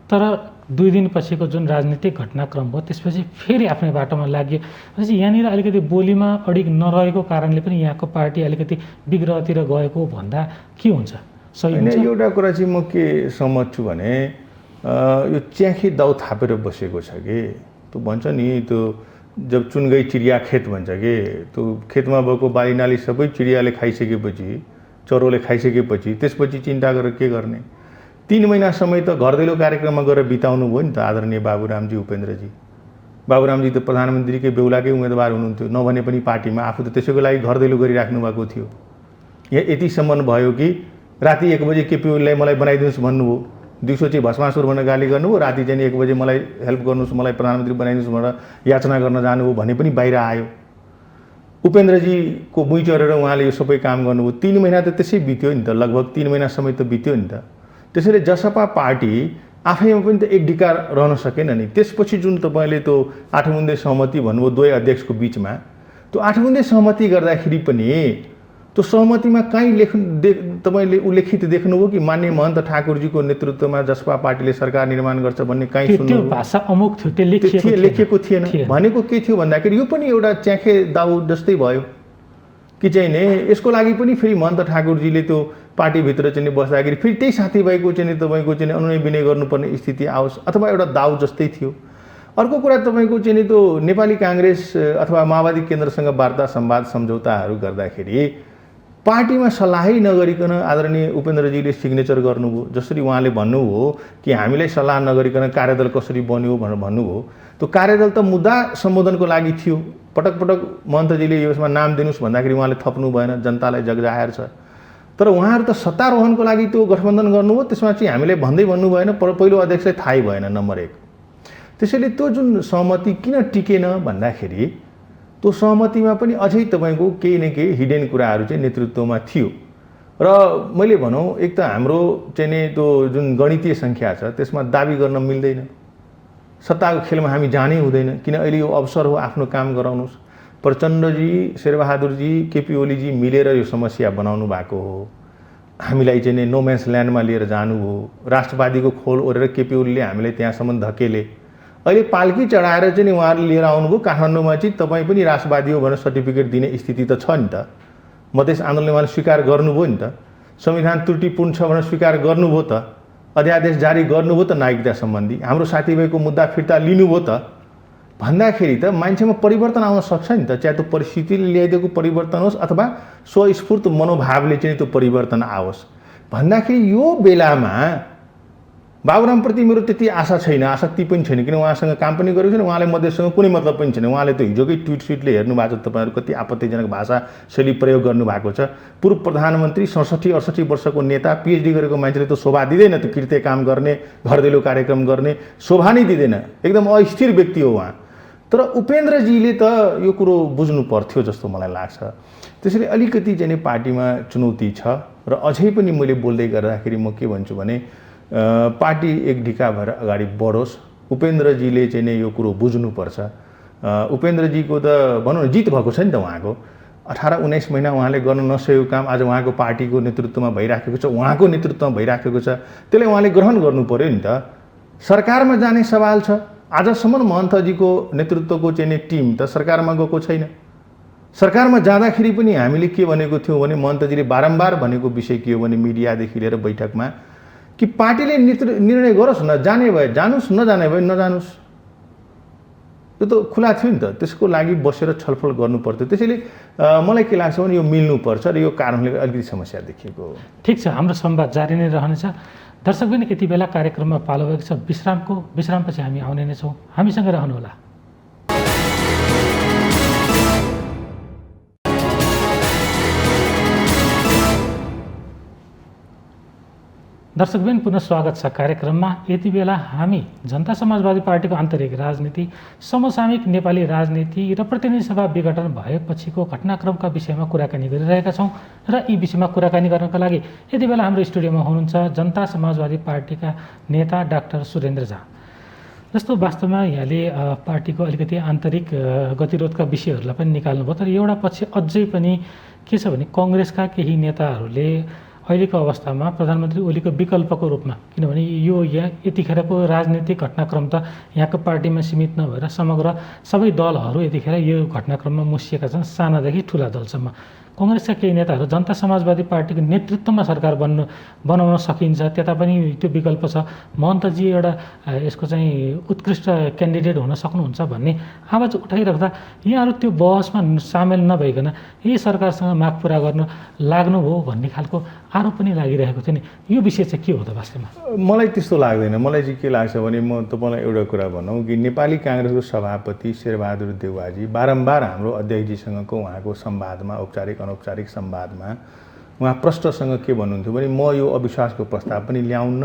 तर 2 दिनपछिको जुन राजनीतिक घटनाक्रम भयो त्यसपछि फेरि आफ्नै बाटोमा लाग्यो। त्यसपछि यहाँनिर अलिकति बोलीमा अडिग नरहेको कारणले पनि यहाँको पार्टी अलिकति विग्रहतिर गएको भन्दा के हुन्छ? सही हुन्छ? एउटा कुरा चाहिँ म के सहमत छु भने यो च्याखी दाउ थापेर बसेको छ कि त्यो भन्छ नि, त्यो जब चुन गई चिडिया खेत भन्छ कि, त्यो खेतमा भएको बाली नाली सबै चिडियाले खाइसकेपछि, चरोले खाइसकेपछि त्यसपछि चिन्ता गरेर के गर्ने? 3 महिना समय त घरदैलो कार्यक्रममा गएर बिताउनु भयो नि त आदरणीय बाबुरामजी, उपेन्द्रजी। बाबुरामजी त प्रधानमन्त्रीकै बेहुलाकै उम्मेदवार हुनुहुन्थ्यो, नभने पनि पार्टीमा आफू त त्यसैको लागि घरदैलो गरिराख्नु भएको थियो। यहाँ यतिसम्म भयो कि राति 1 बजे केपी ओलीलाई मलाई बनाइदिनुहोस् भन्नुभयो, दिउँसो चाहिँ भस्मासुर भनेर गाली गर्नुभयो, राति चाहिँ 1 बजे मलाई हेल्प गर्नुहोस्, मलाई प्रधानमन्त्री बनाइदिनुहोस् भनेर याचना गर्न जानुभयो भने पनि बाहिर आयो। उपेन्द्रजीको बुइँ चढेर उहाँले यो सबै काम गर्नुभयो। 3 महिना त त्यसै बित्यो नि त, लगभग 3 महिना समय त बित्यो नि त। त्यसैले जसपा पार्टी आफैमा पनि त एक ढिका रहन सकेन नि। त्यसपछि जुन तपाईँले त्यो 8 बुँदे सहमति भन्नुभयो 2 अध्यक्षको बिचमा, त्यो 8 बुँदे सहमति गर्दाखेरि पनि त्यो सहमतिमा कहीँ तपाईँले उल्लेखित देख्नुभयो कि माननीय महन्त ठाकुरजीको नेतृत्वमा जसपा पार्टीले सरकार निर्माण गर्छ भन्ने कहीँ सुन्नु? त्यो भाषा अमुक थियो, त्यो लेखिएको थिएन। भनेको के थियो भन्दाखेरि यो पनि एउटा च्याखे दाउ जस्तै भयो कि चाहिँ नि यसको लागि पनि फेरि महन्त ठाकुरजीले त्यो पार्टीभित्र चाहिँ बस्दाखेरि फेरि त्यही साथीभाइको चाहिँ तपाईँको चाहिँ अनुनय विनय गर्नुपर्ने स्थिति आओस् अथवा एउटा दाउ जस्तै थियो। अर्को कुरा तपाईँको चाहिँ त्यो नेपाली काङ्ग्रेस अथवा माओवादी केन्द्रसँग वार्ता संवाद सम्झौताहरू गर्दाखेरि पार्टीमा सल्लाहै नगरिकन आदरणीय उपेन्द्रजीले सिग्नेचर गर्नुभयो। जसरी उहाँले भन्नुभयो कि हामीलाई सल्लाह नगरिकन कार्यदल कसरी बन्यो भनेर भन्नुभयो, त्यो कार्यदल त मुद्दा सम्बोधनको लागि थियो। पटक पटक महन्तजीले यसमा नाम दिनुहोस् भन्दाखेरि उहाँले थप्नु भएन, जनतालाई जगजाहेर छ। तर उहाँहरू त सत्तारोहणको लागि त्यो गठबन्धन गर्नुभयो, त्यसमा चाहिँ हामीले भन्दै भन्नु भएन, पहिलो अध्यक्षलाई थाहै भएन नम्बर 1। त्यसैले त्यो जुन सहमति किन टिकेन भन्दाखेरि त्यो सहमतिमा पनि अझै तपाईँको केही न केही हिडेन कुराहरू चाहिँ नेतृत्वमा थियो। र मैले भनौँ एक त हाम्रो चाहिँ नि त्यो जुन गणितीय सङ्ख्या छ त्यसमा दाबी गर्न मिल्दैन। सत्ताको खेलमा हामी जानै हुँदैन, किन अहिले यो अवसर हो, आफ्नो काम गराउनुहोस्। प्रचण्डजी, शेरबहादुरजी, केपी ओलीजी मिलेर यो समस्या बनाउनु भएको हो। हामीलाई चाहिँ नि नोम्यान्स ल्यान्डमा लिएर जानुभयो। राष्ट्रवादीको खोल ओरेर केपी ओलीले हामीलाई त्यहाँसम्म धकेले। अहिले पाल्की चढाएर चाहिँ उहाँहरूले लिएर आउनुभयो। काठमाडौँमा चाहिँ तपाईँ पनि राष्ट्रवादी हो भनेर सर्टिफिकेट दिने स्थिति त छ नि त। मधेस आन्दोलनले उहाँले स्वीकार गर्नुभयो नि त। संविधान त्रुटिपूर्ण छ भनेर स्वीकार गर्नुभयो त। अध्यादेश जारी गर्नुभयो त नागरिकता सम्बन्धी। हाम्रो साथीभाइको मुद्दा फिर्ता लिनुभयो त। भन्दाखेरि त मान्छेमा परिवर्तन आउन सक्छ नि त, चाहे त्यो परिस्थितिले ल्याइदिएको परिवर्तन होस् अथवा स्वस्फूर्त मनोभावले चाहिँ त्यो परिवर्तन आओस्। भन्दाखेरि यो बेलामा बाबुरामप्रति मेरो त्यति आशा छैन, आसक्ति पनि छैन, किन उहाँसँग काम पनि गरेको छैन, उहाँलाई मधेससँग कुनै मतलब पनि छैन। उहाँले त हिजोकै ट्विटले हेर्नु भएको छ, तपाईँहरू कति आपत्तिजनक भाषा शैली प्रयोग गर्नुभएको छ। पूर्व प्रधानमन्त्री 67-68 वर्षको नेता, पिएचडी गरेको मान्छेले त शोभा दिँदैन, त्यो कृत्य काम गर्ने, घरदैलो कार्यक्रम गर्ने शोभा नै दिँदैन। एकदम अस्थिर व्यक्ति हो उहाँ। तर उपेन्द्रजीले त यो कुरो बुझ्नु पर्थ्यो जस्तो मलाई लाग्छ। त्यसैले अलिकति चाहिँ पार्टीमा चुनौती छ। र अझै पनि मैले बोल्दै गर्दाखेरि म के भन्छु भने पार्टी एक ढिका भएर अगाडि बढोस्। उपेन्द्रजीले चाहिँ यो कुरो बुझ्नुपर्छ। उपेन्द्रजीको त भनौँ न जित भएको छ नि त उहाँको। 18-19 महिना उहाँले गर्न नसकेको काम आज उहाँको पार्टीको नेतृत्वमा भइराखेको छ, उहाँको नेतृत्वमा भइराखेको छ। त्यसलाई उहाँले ग्रहण गर्नु पर्यो नि त। सरकारमा जाने सवाल छ। आजसम्म महन्तजीको नेतृत्वको चाहिँ टिम त सरकारमा गएको छैन। सरकारमा जाँदाखेरि पनि हामीले के भनेको थियौँ भने महन्तजीले बारम्बार भनेको विषय के हो भने मिडियादेखि लिएर बैठकमा कि पार्टीले निर्णय गरोस् न, जाने भए जानुस्, नजाने भए नजानुस्। त्यो त खुला थियो नि त। त्यसको लागि बसेर छलफल गर्नु पर्थ्यो। त्यसैले मलाई के लाग्छ भने यो मिल्नुपर्छ र यो कारणले अलिकति समस्या देखिएको हो। ठिक छ, हाम्रो संवाद जारी नै रहनेछ। दर्शक पनि यति बेला कार्यक्रममा पालो भएको छ विश्रामपछि हामी आउने नै छौँ। हामीसँग रहनुहोला। दर्शकबिन पुनः स्वागत छ कार्यक्रममा। यति बेला हामी जनता समाजवादी पार्टीको आन्तरिक राजनीति, समसामयिक नेपाली राजनीति र प्रतिनिधि सभा विघटन भएपछिको घटनाक्रमका विषयमा कुराकानी गरिरहेका छौँ। र यी विषयमा कुराकानी गर्नका लागि यति बेला हाम्रो स्टुडियोमा हुनुहुन्छ जनता समाजवादी पार्टीका नेता डाक्टर सुरेन्द्र झा। जस्तो वास्तवमा यहाँले पार्टीको अलिकति आन्तरिक गतिरोधका विषयहरूलाई पनि निकाल्नुभयो, तर एउटा पक्ष अझै पनि के छ भने कङ्ग्रेसका केही नेताहरूले अहिलेको अवस्थामा प्रधानमन्त्री ओलीको विकल्पको रूपमा, किनभने यो यहाँ यतिखेरको राजनीतिक घटनाक्रम त यहाँको पार्टीमा सीमित नभएर समग्र सबै दलहरू यतिखेर यो घटनाक्रममा मुसिएका छन्, सानादेखि ठुला दलसम्म। कङ्ग्रेसका केही नेताहरू जनता समाजवादी पार्टीको नेतृत्वमा सरकार बनाउन सकिन्छ, त्यता पनि त्यो विकल्प छ, महन्तजी एउटा यसको चाहिँ उत्कृष्ट क्यान्डिडेट हुन सक्नुहुन्छ भन्ने आवाज उठाइराख्दा यहाँहरू त्यो बहसमा सामेल नभइकन यही सरकारसँग माग पुरा गर्न लाग्नुभयो भन्ने खालको आरोप पनि लागिरहेको थियो नि। यो विषय चाहिँ के हो त वास्तवमा? मलाई त्यस्तो लाग्दैन। मलाई चाहिँ के लाग्छ भने म तपाईँलाई एउटा कुरा भनौँ कि नेपाली काङ्ग्रेसको सभापति शेरबहादुर देउवाजी बारम्बार हाम्रो अध्यक्षजीसँगको उहाँको संवादमा, औपचारिक अनौपचारिक संवादमा उहाँ प्रष्टसँग के भन्नुहुन्थ्यो भने म यो अविश्वासको प्रस्ताव पनि ल्याउन्न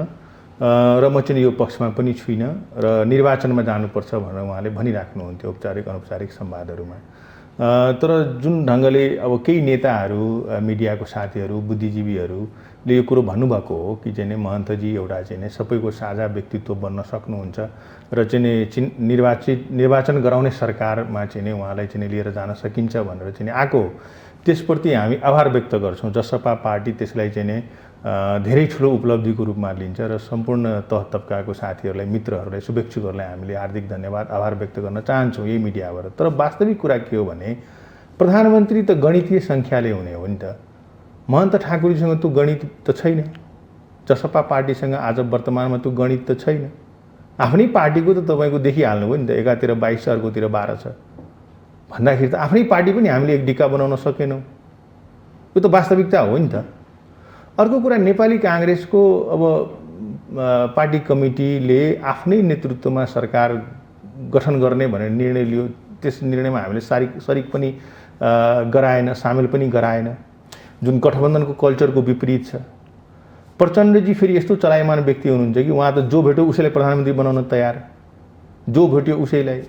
र म चाहिँ यो पक्षमा पनि छुइनँ र निर्वाचनमा जानुपर्छ भनेर उहाँले भनिराख्नुहुन्थ्यो औपचारिक अनौपचारिक संवादहरूमा। तर जुन ढङ्गले अब केही नेताहरू, मिडियाको साथीहरू, बुद्धिजीवीहरूले यो कुरो भन्नुभएको हो कि चाहिँ महन्तजी एउटा चाहिँ सबैको साझा व्यक्तित्व बन्न सक्नुहुन्छ र चाहिँ निर्वाचन गराउने सरकारमा चाहिँ उहाँलाई चाहिँ लिएर जान सकिन्छ भनेर चाहिँ आएको, त्यसप्रति हामी आभार व्यक्त गर्छौँ। जसपा पार्टी त्यसलाई चाहिँ धेरै ठुलो उपलब्धिको रूपमा लिन्छ र सम्पूर्ण तह तब्काको साथीहरूलाई, मित्रहरूलाई, शुभेच्छुकहरूलाई हामीले हार्दिक धन्यवाद, आभार व्यक्त गर्न चाहन्छौँ यही मिडियाबाट। तर वास्तविक कुरा के हो भने प्रधानमन्त्री त गणितीय सङ्ख्याले हुने हो नि त। महन्त ठाकुरजीसँग त्यो गणित त छैन, जसपा पार्टीसँग आज वर्तमानमा त्यो गणित त छैन। आफ्नै पार्टीको त तपाईँको देखिहाल्नुभयो नि त, एकातिर 22 छ अर्कोतिर 12 छ भन्दाखेरि त आफ्नै पार्टी पनि हामीले एक डिक्का बनाउन सकेनौँ। यो त वास्तविकता हो नि त। अर्को कुरा, नेपाली काङ्ग्रेसको अब पार्टी कमिटीले आफ्नै नेतृत्वमा सरकार गठन गर्ने भनेर निर्णय लियो। त्यस निर्णयमा हामीले सरिक पनि गराएन, सामेल पनि गराएन, जुन गठबन्धनको कल्चरको विपरीत छ। प्रचण्डजी फेरि यस्तो चलायमान व्यक्ति हुनुहुन्छ कि उहाँ त जो भेट्यो उसैलाई प्रधानमन्त्री बनाउन तयार, जो भेट्यो उसैलाई।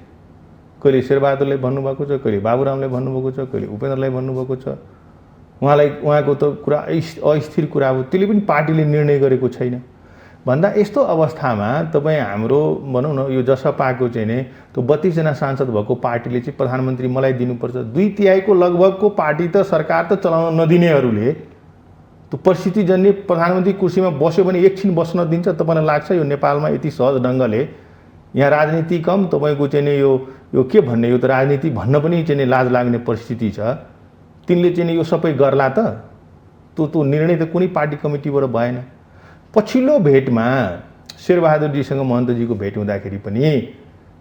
कहिले शेरबहादुरलाई भन्नुभएको छ, कहिले बाबुरामलाई भन्नुभएको छ, कहिले उपेन्द्रलाई भन्नुभएको छ। उहाँको त कुरा अस्थिर कुरा हो, त्यसले पनि पार्टीले निर्णय गरेको छैन भन्दा यस्तो अवस्थामा तपाईँ हाम्रो भनौँ न यो जसपाको चाहिँ नै त्यो 32 जना सांसद भएको पार्टीले चाहिँ प्रधानमन्त्री मलाई दिनुपर्छ। 2/3 लगभगको पार्टी त सरकार त चलाउन नदिनेहरूले त्यो परिस्थितिजन्य प्रधानमन्त्री कुर्सीमा बस्यो भने एकछिन बस्न दिन्छ? तपाईँलाई लाग्छ यो नेपालमा यति सहज ढङ्गले? यहाँ राजनीति कम तपाईँको चाहिँ नि यो के भन्ने, यो त राजनीति भन्न पनि चाहिँ नि लाज लाग्ने परिस्थिति छ। तिनले चाहिँ नि यो सबै गर्ला त? त्यो निर्णय त कुनै पार्टी कमिटीबाट भएन। पछिल्लो भेटमा शेरबहादुरजीसँग महन्तजीको भेट हुँदाखेरि पनि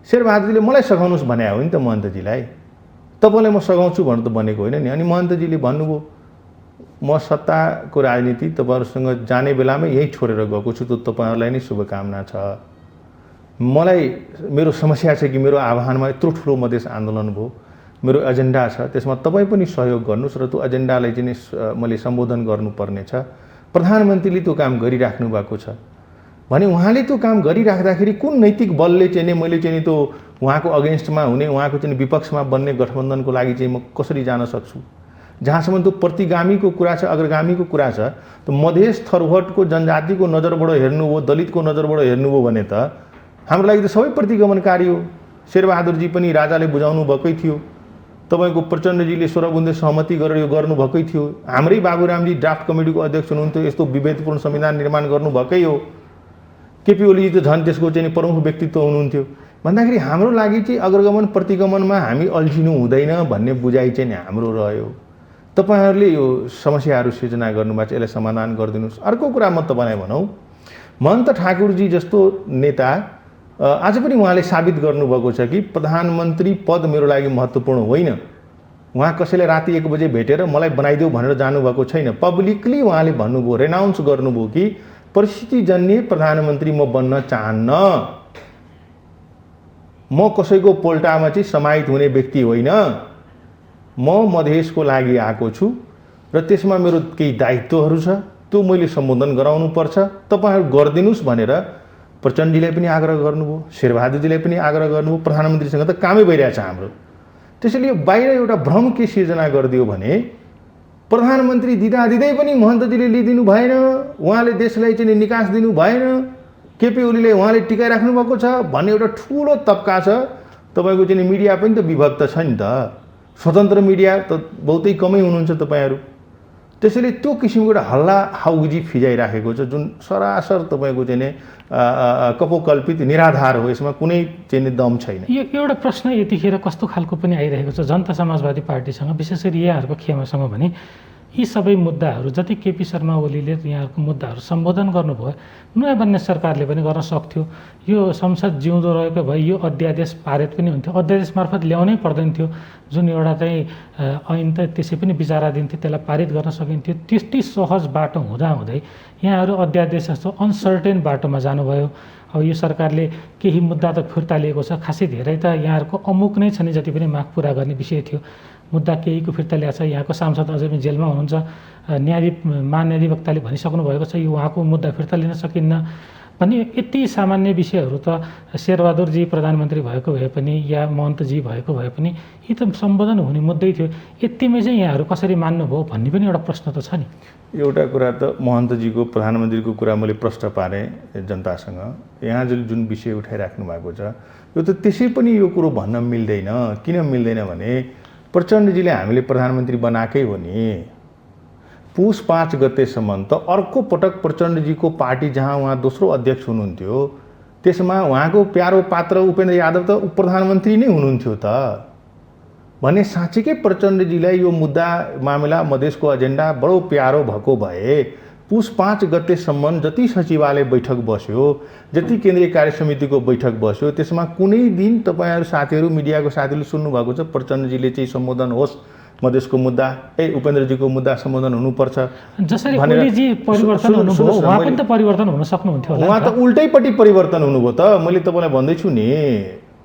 शेरबहादुरजीले मलाई सघाउनुहोस् भने हो नि त महन्तजीलाई। तपाईँलाई म सघाउँछु भनेर त भनेको होइन नि। अनि महन्तजीले भन्नुभयो म सत्ताको राजनीति तपाईँहरूसँग जाने बेलामै यहीँ छोडेर गएको छु, त तपाईँहरूलाई नै शुभकामना छ। मलाई मेरो समस्या छ कि मेरो आह्वानमा यत्रो ठुलो मधेस आन्दोलन भयो, मेरो एजेन्डा छ, त्यसमा तपाईँ पनि सहयोग गर्नुहोस् र त्यो एजेन्डालाई चाहिँ मैले सम्बोधन गर्नुपर्ने छ। प्रधानमन्त्रीले त्यो काम गरिराख्नु भएको छ भने उहाँले त्यो काम गरिराख्दाखेरि कुन नैतिक बलले चाहिँ नि मैले चाहिँ नि त्यो उहाँको अगेन्स्टमा हुने, उहाँको चाहिँ विपक्षमा बन्ने गठबन्धनको लागि चाहिँ म कसरी जान सक्छु? जहाँसम्म त्यो प्रतिगामीको कुरा छ, अग्रगामीको कुरा छ, त मधेस थरवटको जनजातिको नजरबाट हेर्नुभयो, दलितको नजरबाट हेर्नुभयो भने त हाम्रो लागि त सबै प्रतिगमनकारी हो। शेरबहादुरजी पनि राजाले बुझाउनु भएकै थियो, तपाईँको प्रचण्डजीले 16 बुन्दे सहमति गरेर यो गर्नुभएकै थियो, हाम्रै बाबुरामजी ड्राफ्ट कमिटीको अध्यक्ष हुनुहुन्थ्यो, यस्तो विभेदपूर्ण संविधान निर्माण गर्नुभएकै हो, केपी ओलीजी त झन् त्यसको चाहिँ प्रमुख व्यक्तित्व हुनुहुन्थ्यो। भन्दाखेरि हाम्रो लागि चाहिँ अग्रगमन प्रतिगमनमा हामी अल्झिनु हुँदैन भन्ने बुझाइ चाहिँ हाम्रो रह्यो। तपाईँहरूले यो समस्याहरू सिर्जना गर्नुभएको छ, यसलाई समाधान गरिदिनुहोस्। अर्को कुरा म तपाईँलाई भनौँ, महन्त ठाकुरजी जस्तो नेता आज पनि उहाँले साबित गर्नुभएको छ कि प्रधानमन्त्री पद मेरो लागि महत्त्वपूर्ण होइन। उहाँ कसैलाई राति 1 बजे भेटेर मलाई बनाइदेऊ भनेर जानुभएको छैन। पब्लिकली उहाँले भन्नुभयो, रेनाउन्स गर्नुभयो कि परिस्थितिजन्य प्रधानमन्त्री म बन्न चाहन्न, म कसैको पोल्टामा चाहिँ समाहित हुने व्यक्ति होइन, म मधेसको लागि आएको छु र त्यसमा मेरो केही दायित्वहरू छ, त्यो मैले सम्बोधन गराउनुपर्छ, तपाईँहरू गरिदिनुहोस् भनेर प्रचण्डजीलाई पनि आग्रह गर्नुभयो, शेरबहादुरजीलाई पनि आग्रह गर्नुभयो। प्रधानमन्त्रीसँग त कामै भइरहेछ हाम्रो। त्यसैले यो बाहिर एउटा भ्रम के सिर्जना गरिदियो भने प्रधानमन्त्री दिँदै पनि महन्तजीले लिइदिनु भएन, उहाँले देशलाई चाहिँ निकास दिनु भएन, केपी ओलीले उहाँले टिकाइराख्नु भएको छ भन्ने एउटा ठुलो तब्का छ। तपाईँको चाहिँ मिडिया पनि त विभक्त छ नि त, स्वतन्त्र मिडिया त बहुतै कमै हुनुहुन्छ तपाईँहरू। त्यसैले त्यो किसिमको एउटा हल्ला हाउजी फिजाइराखेको छ, जुन सरासर तपाईँको चाहिँ कपोकल्पित निराधार हो, यसमा कुनै चाहिँ दम छैन। यो एउटा प्रश्न यतिखेर कस्तो खालको पनि आइरहेको छ जनता समाजवादी पार्टीसँग, विशेष गरी यहाँहरूको खेमासँग भने यी सबै मुद्दाहरू जति केपी शर्मा ओलीले यहाँहरूको मुद्दाहरू सम्बोधन गर्नुभयो, नयाँ बन्ने सरकारले पनि गर्न सक्थ्यो। यो संसद जिउँदो रहेको भए यो अध्यादेश पारित पनि हुन्थ्यो, अध्यादेश मार्फत ल्याउनै पर्दैन थियो। जुन एउटा चाहिँ ऐन त त्यसै पनि विचाराधीन थियो, त्यसलाई पारित गर्न सकिन्थ्यो। त्यति सहज बाटो हुँदाहुँदै यहाँहरू अध्यादेश जस्तो अनसर्टेन बाटोमा जानुभयो। अब यो सरकारले केही मुद्दा त फिर्ता लिएको छ, खासै धेरै त यहाँहरूको अमुक नै छ नि जति पनि माग पुरा गर्ने विषय थियो, मुद्दा केहीको फिर्ता ल्याएको छ। यहाँको सांसद अझै पनि जेलमा हुनुहुन्छ, महाधिवक्ताले भनिसक्नु भएको छ यो उहाँको मुद्दा फिर्ता लिन सकिन्न भने यति सामान्य विषयहरू त शेरबहादुरजी प्रधानमन्त्री भएको भए पनि या महन्तजी भएको भए पनि यी त सम्बोधन हुने मुद्दै थियो। यतिमै चाहिँ यहाँहरू कसरी मान्नुभयो भन्ने पनि एउटा प्रश्न त छ नि। एउटा कुरा त महन्तजीको प्रधानमन्त्रीको कुरा मैले प्रश्न पारेँ जनतासँग, यहाँ जुन विषय उठाइराख्नु भएको छ यो त त्यसै पनि यो कुरो भन्न मिल्दैन। किन मिल्दैन भने प्रचण्डजीले हामीले प्रधानमन्त्री बनाएकै हो नि। पुस 5 गतेसम्म त अर्को पटक प्रचण्डजीको पार्टी जहाँ उहाँ दोस्रो अध्यक्ष हुनुहुन्थ्यो त्यसमा उहाँको प्यारो पात्र उपेन्द्र यादव त प्रधानमन्त्री नै हुनुहुन्थ्यो त। भने साँच्चीकै प्रचण्डजीलाई यो मुद्दा मामला मधेसको एजेन्डा बडो प्यारो भएको भए पुस 5 गतेसम्म जति सचिवालय बैठक बस्यो, जति केन्द्रीय कार्य समितिको बैठक बस्यो, त्यसमा कुनै दिन तपाईँहरू साथीहरू मिडियाको साथीहरूले सुन्नुभएको छ प्रचण्डजीले चाहिँ सम्बोधन होस् मधेसको मुद्दा, उपेन्द्रजीको मुद्दा सम्बोधन हुनुपर्छ जसरी ओलीजी परिवर्तन हुनुभयो उहाँ पनि त परिवर्तन हुन सक्नुहुन्थ्यो होला। उहाँ त उल्टैपट्टि परिवर्तन हुनुभयो त। मैले तपाईँलाई भन्दैछु नि,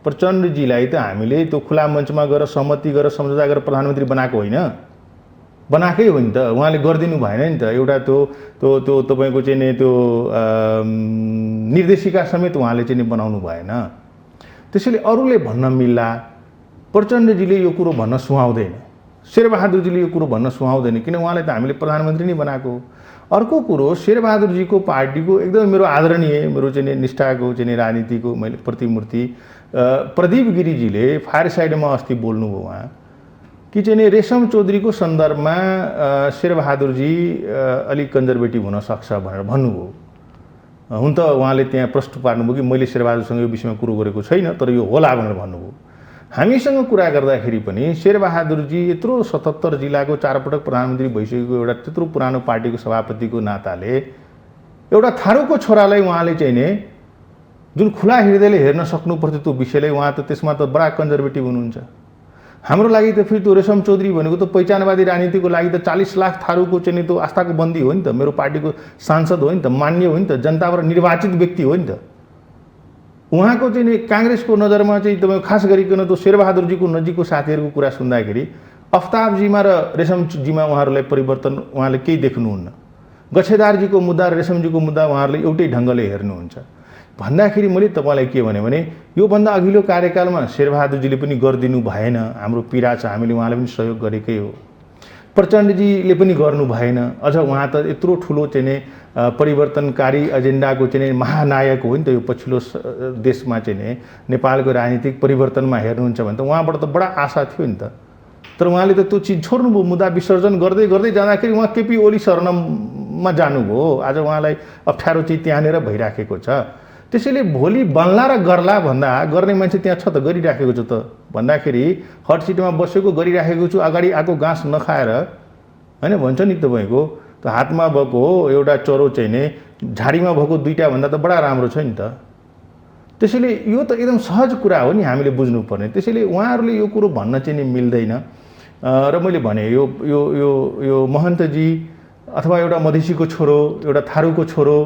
प्रचण्डजीलाई त हामीले त्यो खुला मञ्चमा गएर सहमति गरेर सम्झौता गरेर प्रधानमन्त्री बनाएको होइन, बनाएकै हो नि त। उहाँले गरिदिनु भएन नि त। एउटा त्यो त्यो त्यो तपाईँको चाहिँ नि त्यो निर्देशिका समेत उहाँले चाहिँ नि बनाउनु भएन। त्यसैले अरूले भन्न मिल्ला, प्रचण्डजीले यो कुरो भन्न सुहाउँदैन, शेरबहादुरजीले यो कुरो भन्न सुहाउँदैन, किन उहाँलाई त हामीले प्रधानमन्त्री नै बनाएको। अर्को कुरो, शेरबहादुरजीको पार्टीको एकदम मेरो आदरणीय, मेरो चाहिँ निष्ठाको चाहिँ राजनीतिको मैले प्रतिमूर्ति प्रदीप गिरिजीले फायरसाइडमा अस्ति बोल्नुभयो उहाँ कि चाहिँ रेशम चौधरीको सन्दर्भमा शेरबहादुरजी अलिक कन्जर्भेटिभ हुनसक्छ भनेर भन्नुभयो। हुन त उहाँले त्यहाँ प्रश्न पार्नुभयो कि मैले शेरबहादुरसँग यो विषयमा कुरो गरेको छैन, तर यो होला भनेर भन्नुभयो। हामीसँग कुरा गर्दाखेरि पनि शेरबहादुरजी यत्रो 77 जिल्लाको 4 पटक प्रधानमन्त्री भइसकेको एउटा त्यत्रो पुरानो पार्टीको सभापतिको नाताले एउटा थारूको छोरालाई उहाँले चाहिँ नि जुन खुला हृदयले हेर्न सक्नुपर्थ्यो त्यो विषयलाई, उहाँ त त्यसमा त बडा कन्जर्भेटिभ हुनुहुन्छ। हाम्रो लागि त फेरि त्यो रेशम चौधरी भनेको त पहिचानवादी राजनीतिको लागि त 40 लाख थारूको चाहिँ त्यो आस्थाको बन्दी हो नि त, मेरो पार्टीको सांसद हो नि त, मान्य हो नि त, जनताबाट निर्वाचित व्यक्ति हो नि त। उहाँको चाहिँ नि काङ्ग्रेसको नजरमा चाहिँ तपाईँ खास गरिकन त्यो शेरबहादुरजीको नजिकको साथीहरूको कुरा सुन्दाखेरि अफ्ताबजीमा र रेशमजीमा उहाँहरूलाई परिवर्तन उहाँले केही देख्नुहुन्न। गच्छेदारजीको मुद्दा र रेशमजीको मुद्दा उहाँहरूले एउटै ढङ्गले हेर्नुहुन्छ। भन्दाखेरि मैले तपाईँलाई के भने योभन्दा अघिल्लो कार्यकालमा शेरबहादुरजीले पनि गरिदिनु भएन, हाम्रो पीडा छ, हामीले उहाँलाई पनि सहयोग गरेकै हो। प्रचण्डजीले पनि गर्नु भएन, अझ उहाँ त यत्रो ठुलो चाहिँ नि परिवर्तनकारी एजेन्डाको चाहिँ महानायक हो नि त यो पछिल्लो देशमा चाहिँ नि नेपालको राजनीतिक परिवर्तनमा हेर्नुहुन्छ भने त उहाँबाट त बडा आशा थियो नि त। तर उहाँले त त्यो चिज छोड्नुभयो, मुद्दा विसर्जन गर्दै गर्दै जाँदाखेरि उहाँ केपी ओली शरणमा जानुभयो। आज उहाँलाई अप्ठ्यारो चाहिँ त्यहाँनिर भइराखेको छ। त्यसैले भोलि बन्ला र गर्ला भन्दा गर्ने मान्छे त्यहाँ छ त, गरिराखेको छ त भन्दाखेरि हट सिटमा बसेको गरिराखेको छु, अगाडि आएको घाँस नखाएर होइन भन्छ नि तपाईँको त्यो हातमा भएको एउटा चरो चाहिँ नि झाडीमा भएको 2टा भन्दा त बडा राम्रो छ नि त। त्यसैले यो त एकदम सहज कुरा हो नि, हामीले बुझ्नुपर्ने। त्यसैले उहाँहरूले यो कुरो भन्न चाहिँ नि मिल्दैन। र मैले भने यो यो यो यो महन्तजी अथवा एउटा मधेसीको छोरो, एउटा थारूको छोरो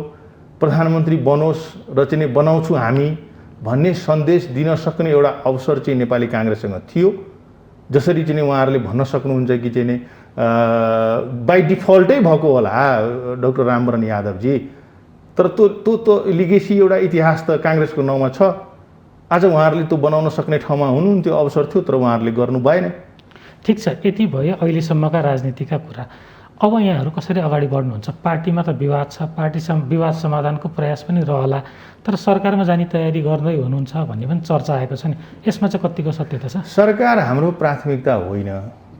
प्रधानमन्त्री बनोस् र चाहिँ बनाउँछु हामी भन्ने सन्देश दिन सक्ने एउटा अवसर चाहिँ नेपाली काङ्ग्रेससँग थियो। जसरी चाहिँ उहाँहरूले भन्न सक्नुहुन्छ कि चाहिँ बाई डिफल्टै भएको होला डाक्टर रामवरण यादवजी, तर त्यो लिगेसी एउटा इतिहास त काङ्ग्रेसको नाउँमा छ। आज उहाँहरूले त्यो बनाउन सक्ने ठाउँमा हुनुहुन्थ्यो, अवसर थियो, तर उहाँहरूले गर्नु भएन। ठिक छ, यति भयो अहिलेसम्मका राजनीतिका कुरा। अब यहाँहरू कसरी अगाडि बढ्नुहुन्छ? पार्टीमा त विवाद छ, पार्टीसँग विवाद समाधानको प्रयास पनि रहला, तर सरकारमा जाने तयारी गर्दै हुनुहुन्छ भन्ने पनि चर्चा आएको छ नि, यसमा चाहिँ कतिको सत्यता छ? सरकार हाम्रो प्राथमिकता होइन,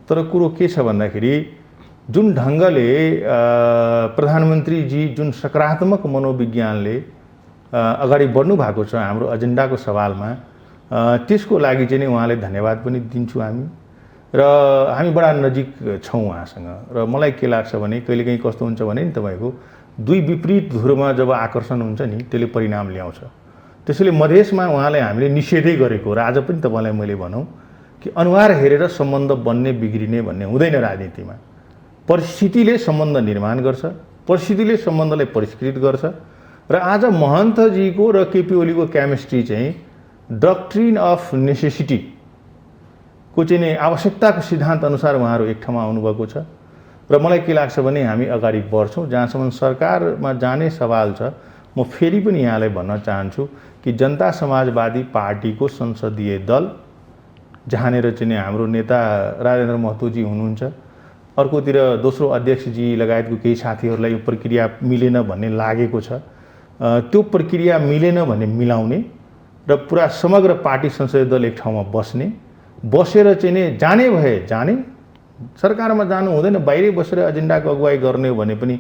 तर कुरो के छ भन्दाखेरि जुन ढङ्गले प्रधानमन्त्रीजी जुन सकारात्मक मनोविज्ञानले अगाडि बढ्नु भएको छ हाम्रो एजेन्डाको सवालमा, त्यसको लागि चाहिँ उहाँलाई धन्यवाद पनि दिन्छु हामी। र हामी बडा नजिक छौँ उहाँसँग। र मलाई के लाग्छ भने कहिलेकाहीँ कस्तो हुन्छ भने नि तपाईँको दुई विपरीत ध्रुवमा जब आकर्षण हुन्छ नि त्यसले परिणाम ल्याउँछ। त्यसैले मधेसमा उहाँलाई हामीले निषेधै गरेको र आज पनि तपाईँलाई मैले भनौँ कि अनुहार हेरेर सम्बन्ध बन्ने बिग्रिने भन्ने हुँदैन राजनीतिमा। परिस्थितिले सम्बन्ध निर्माण गर्छ, परिस्थितिले सम्बन्धलाई परिष्कृत गर्छ। र आज महन्तजीको र केपी ओलीको केमिस्ट्री चाहिँ डक्ट्रिन अफ नेसेसिटी को चाहिँ आवश्यकताको सिद्धान्त अनुसार उहाँहरू एक ठाउँमा आउनुभएको छ। र मलाई के लाग्छ भने हामी अगाडि बढ्छौँ। जहाँसम्म सरकारमा जाने सवाल छ, म फेरि पनि यहाँलाई भन्न चाहन्छु कि जनता समाजवादी पार्टीको संसदीय दल जहाँनिर चाहिँ हाम्रो नेता राजेन्द्र महतोजी हुनुहुन्छ, अर्कोतिर दोस्रो अध्यक्षजी लगायतको केही साथीहरूलाई यो प्रक्रिया मिलेन भन्ने लागेको छ। त्यो प्रक्रिया मिलेन भन्ने मिलाउने र पुरा समग्र पार्टी संसदीय दल एक ठाउँमा बसेर चाहिँ नि जाने भए जाने, सरकारमा जानु हुँदैन, बाहिरै बसेर एजेन्डाको अगुवाई गर्ने हो भने पनि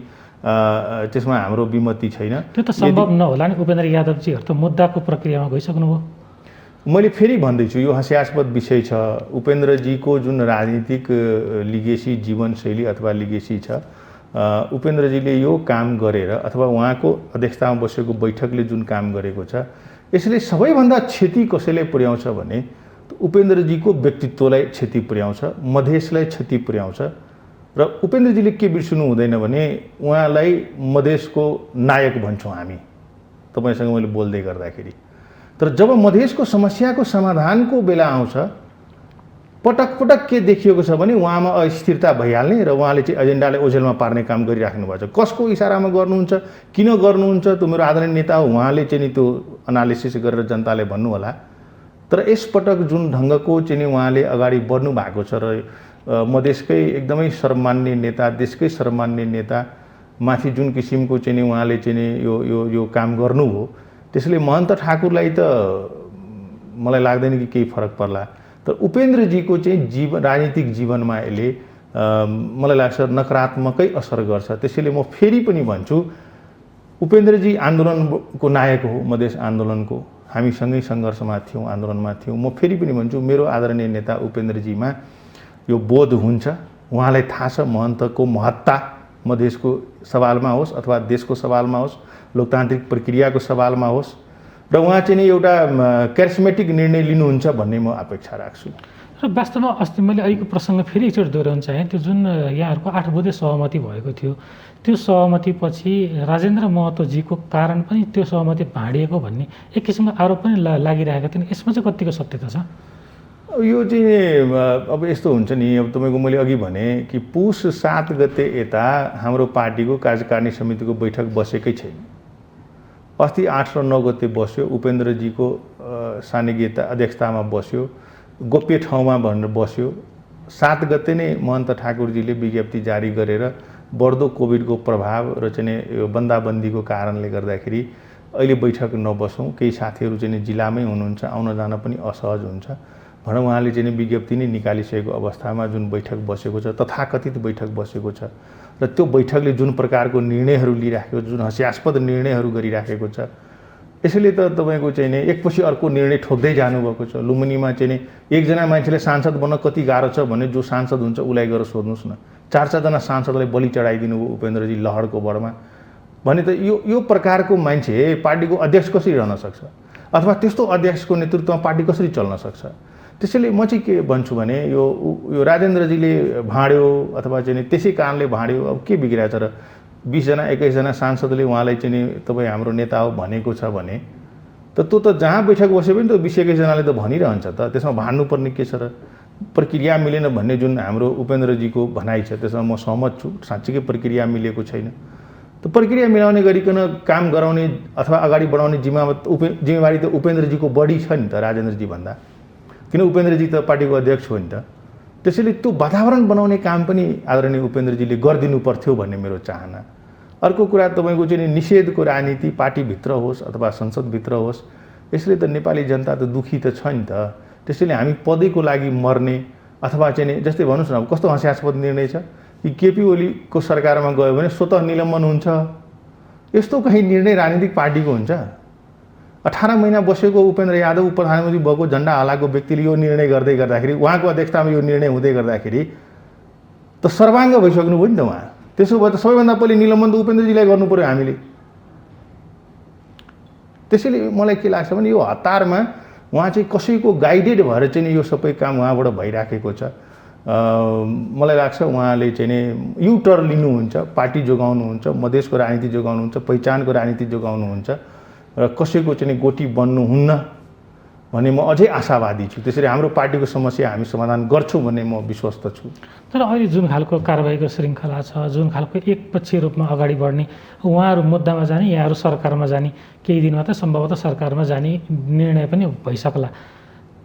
त्यसमा हाम्रो विमति छैन। त्यो त सम्भव नहोला नि। उपेन्द्र यादवजीहरू त मुद्दाको प्रक्रियामा गइसक्नुभयो। मैले फेरि भन्दैछु यो हास्यास्पद विषय छ। उपेन्द्रजीको जुन राजनीतिक लिगेसी जीवनशैली अथवा लिगेसी छ, उपेन्द्रजीले यो काम गरेर अथवा उहाँको अध्यक्षतामा बसेको बैठकले जुन काम गरेको छ, यसले सबैभन्दा क्षति कसैले पुर्याउँछ भने उपेन्द्रजीको व्यक्तित्वलाई क्षति पुर्याउँछ, मधेसलाई क्षति पुर्याउँछ। र उपेन्द्रजीले के बिर्सनु हुँदैन भने उहाँलाई मधेसको नायक भन्छौँ हामी तपाईँसँग मैले बोल्दै गर्दाखेरि। तर जब मधेसको समस्याको समाधानको बेला आउँछ, पटक पटक के देखिएको छ भने उहाँमा अस्थिरता भइहाल्ने र उहाँले चाहिँ एजेन्डालाई ओझेलमा पार्ने काम गरिराख्नु भएको छ। कसको इसारामा गर्नुहुन्छ, किन गर्नुहुन्छ, त्यो मेरो आदरणीय नेता हो, उहाँले चाहिँ नि त्यो एनालिसिस गरेर जनताले भन्नु होला। तर यसपटक जुन ढङ्गको चाहिँ उहाँले अगाडि बढ्नु भएको छ र मधेसकै एकदमै सर्वमान्य नेता, देशकै सर्वमान्य नेता माथि जुन किसिमको चाहिँ उहाँले चाहिँ यो यो यो काम गर्नुभयो, त्यसले महन्त ठाकुरलाई त मलाई लाग्दैन कि केही फरक पर्ला। तर उपेन्द्रजीको चाहिँ राजनीतिक जीवनमा यसले मलाई लाग्छ नकारात्मकै असर गर्छ। त्यसैले म फेरि पनि भन्छु, उपेन्द्रजी आन्दोलनको नायक हो, मधेस आन्दोलनको। हामी सँगै सङ्घर्षमा थियौँ, आन्दोलनमा थियौँ। म फेरि पनि भन्छु, मेरो आदरणीय नेता उपेन्द्रजीमा यो बोध हुन्छ, उहाँलाई थाहा छ महन्तको महत्ता मधेसको सवालमा होस् अथवा देशको सवालमा होस्, लोकतान्त्रिक प्रक्रियाको सवालमा होस्, र उहाँ चाहिँ एउटा क्यारिस्मेटिक निर्णय लिनुहुन्छ भन्ने म अपेक्षा राख्छु। र वास्तवमा अस्ति मैले अहिलेको प्रसङ्ग फेरि एकचोटि दोहोऱ्याउन चाहेँ। त्यो जुन यहाँहरूको 8 बुँदे सहमति भएको थियो, त्यो सहमतिपछि राजेन्द्र महतोजीको कारण पनि त्यो सहमति भाँडिएको भन्ने एक किसिमको आरोप पनि लागिरहेका थिए। यसमा चाहिँ कतिको सत्यता छ? यो चाहिँ अब यस्तो हुन्छ नि, अब तपाईँको मैले अघि भने कि पुस 7 गते यता हाम्रो पार्टीको कार्यकारिणी समितिको बैठक बसेकै छैन। अस्ति 8 र 9 गते बस्यो, उपेन्द्रजीको सानिध्यता अध्यक्षतामा बस्यो, गोप्य ठाउँमा भनेर बस्यो। 7 गते नै महन्त ठाकुरजीले विज्ञप्ति जारी गरेर बढ्दो कोभिडको प्रभाव र चाहिँ यो बन्दाबन्दीको कारणले गर्दाखेरि अहिले बैठक नबसौँ, केही साथीहरू चाहिँ जिल्लामै हुनुहुन्छ, आउन जान पनि असहज हुन्छ भनेर उहाँले चाहिँ विज्ञप्ति नै निकालिसकेको अवस्थामा जुन बैठक बसेको छ, तथाकथित बैठक बसेको छ, र त्यो बैठकले जुन प्रकारको निर्णयहरू लिइराखेको, जुन हास्यास्पद निर्णयहरू गरिराखेको छ, यसैले त तपाईँको चाहिँ एकपछि अर्को निर्णय ठोक्दै जानुभएको छ। लुम्बिनीमा चाहिँ एकजना मान्छेले सांसद बन्न कति गाह्रो छ भने जो सांसद हुन्छ उसलाई गएर सोध्नुहोस् न। 4-4 जना सांसदलाई बलि चढाइदिनु भयो उपेन्द्रजी लहरको बढमा भने त यो प्रकारको मान्छे पार्टीको अध्यक्ष कसरी रहन सक्छ, अथवा त्यस्तो अध्यक्षको नेतृत्वमा पार्टी कसरी चल्न सक्छ? त्यसैले म चाहिँ के भन्छु भने यो राजेन्द्रजीले भाँड्यो अथवा चाहिँ त्यसै कारणले भाँड्यो, अब के बिग्रिरहेछ र 20 जना 21 जना सांसदले उहाँलाई चाहिँ तपाईँ हाम्रो नेता हो भनेको छ भने त त्यो त जहाँ बैठक बसे पनि त 20-21 जनाले त भनिरहन्छ त, त्यसमा भाँड्नुपर्ने के छ र? प्रक्रिया मिलेन भन्ने जुन हाम्रो उपेन्द्रजीको भनाइ छ त्यसमा म सहमत छु। साँच्चीकै प्रक्रिया मिलेको छैन। त प्रक्रिया मिलाउने गरिकन काम गराउने अथवा अगाडि बढाउने जिम्मेवारी त उपेन्द्रजीको बढी छ नि त राजेन्द्रजी भन्दा, किन उपेन्द्रजी त पार्टीको अध्यक्ष हो नि त। त्यसैले त्यो वातावरण बनाउने काम पनि आदरणीय उपेन्द्रजीले गरिदिनु पर्थ्यो भन्ने मेरो चाहना। अर्को कुरा तपाईँको चाहिँ निषेधको राजनीति पार्टीभित्र होस् अथवा संसदभित्र होस्, यसले त नेपाली जनता त दुखी त छ नि त। त्यसैले हामी पदैको लागि मर्ने अथवा चाहिँ जस्तै भन्नुहोस् न, अब कस्तो हास्यास्पद निर्णय छ कि केपी ओलीको सरकारमा गयो भने स्वतः निलम्बन हुन्छ। यस्तो कहीँ निर्णय राजनीतिक पार्टीको हुन्छ? 18 महिना बसेको उपेन्द्र यादव प्रधानमन्त्री भएको झन्डा हलाएको व्यक्तिले यो निर्णय गर्दै गर्दाखेरि, उहाँको अध्यक्षतामा यो निर्णय हुँदै गर्दाखेरि त सर्वाङ्ग भइसक्नु भयो नि त उहाँ। त्यसो भए त सबैभन्दा पहिले निलम्बन त उपेन्द्रजीलाई गर्नु पर्यो हामीले। त्यसैले मलाई के लाग्छ भने यो हतारमा उहाँ चाहिँ कसैको गाइडेड भएर चाहिँ यो सबै काम उहाँबाट भइराखेको छ। मलाई लाग्छ उहाँले चाहिँ युटर्न लिनुहुन्छ, पार्टी जोगाउनुहुन्छ, मधेसको राजनीति जोगाउनुहुन्छ, पहिचानको राजनीति जोगाउनुहुन्छ र कसैको चाहिँ गोटी बन्नुहुन्न भन्ने म अझै आशावादी छु। त्यसरी हाम्रो पार्टीको समस्या हामी समाधान गर्छौँ भन्ने म विश्वस्त छु। तर अहिले जुन खालको कारबाहीको श्रृङ्खला छ, जुन खालको एकपक्षीय रूपमा अगाडि बढ्ने, उहाँहरू मुद्दामा जाने, यहाँहरू सरकारमा जाने, केही दिनमा त सम्भवतः सरकारमा जाने निर्णय पनि भइसक्ला।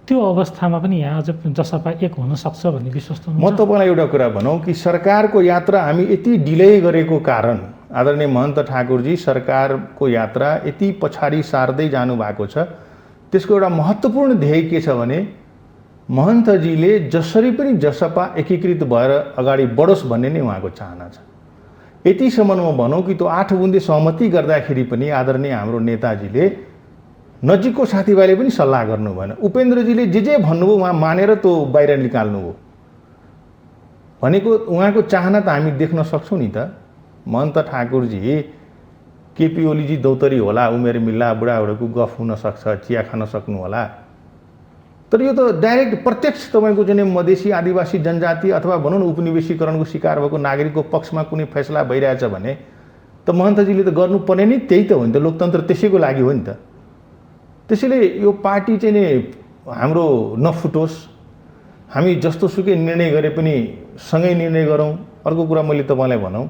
त्यो अवस्थामा पनि यहाँ अझ जसपा एक हुनसक्छ भन्ने विश्वास हुन्छ? म तपाईँलाई एउटा कुरा भनौँ कि सरकारको यात्रा हामी यति डिले गरेको कारण आदरणीय महन्त ठाकुरजी सरकारको यात्रा यति पछाडि सार्दै जानुभएको छ। त्यसको एउटा महत्त्वपूर्ण ध्येय के छ भने महन्तजीले जसरी पनि जसपा एकीकृत भएर अगाडि बढोस् भन्ने नै उहाँको चाहना छ। यतिसम्म म भनौँ कि त्यो 8 बुँदे सहमति गर्दाखेरि पनि आदरणीय हाम्रो नेताजीले नजिकको साथीभाइले पनि सल्लाह गर्नु भएन। उपेन्द्रजीले जे भन्नुभयो उहाँ मानेर त्यो बाहिर निकाल्नुभयो भनेको उहाँको चाहना त हामी देख्न सक्छौँ नि त। महन्त ठाकुरजी केपी ओलीजी दौतरी होला, उमेर मिल्ला, बुढाबुढाको गफ हुन सक्छ, चिया खान सक्नु होला, तर यो त डाइरेक्ट प्रत्यक्ष तपाईँको चाहिँ मधेसी आदिवासी जनजाति अथवा भनौँ न उपनिवेशीकरणको शिकार भएको नागरिकको पक्षमा कुनै फैसला भइरहेछ भने त महन्तजीले त गर्नुपर्ने नै त्यही त हो नि त। लोकतन्त्र त्यसैको लागि हो नि त। त्यसैले यो पार्टी चाहिँ नि हाम्रो नफुटोस्, हामी जस्तो सुकै निर्णय गरे पनि सँगै निर्णय गरौँ। अर्को कुरा मैले तपाईँलाई भनौँ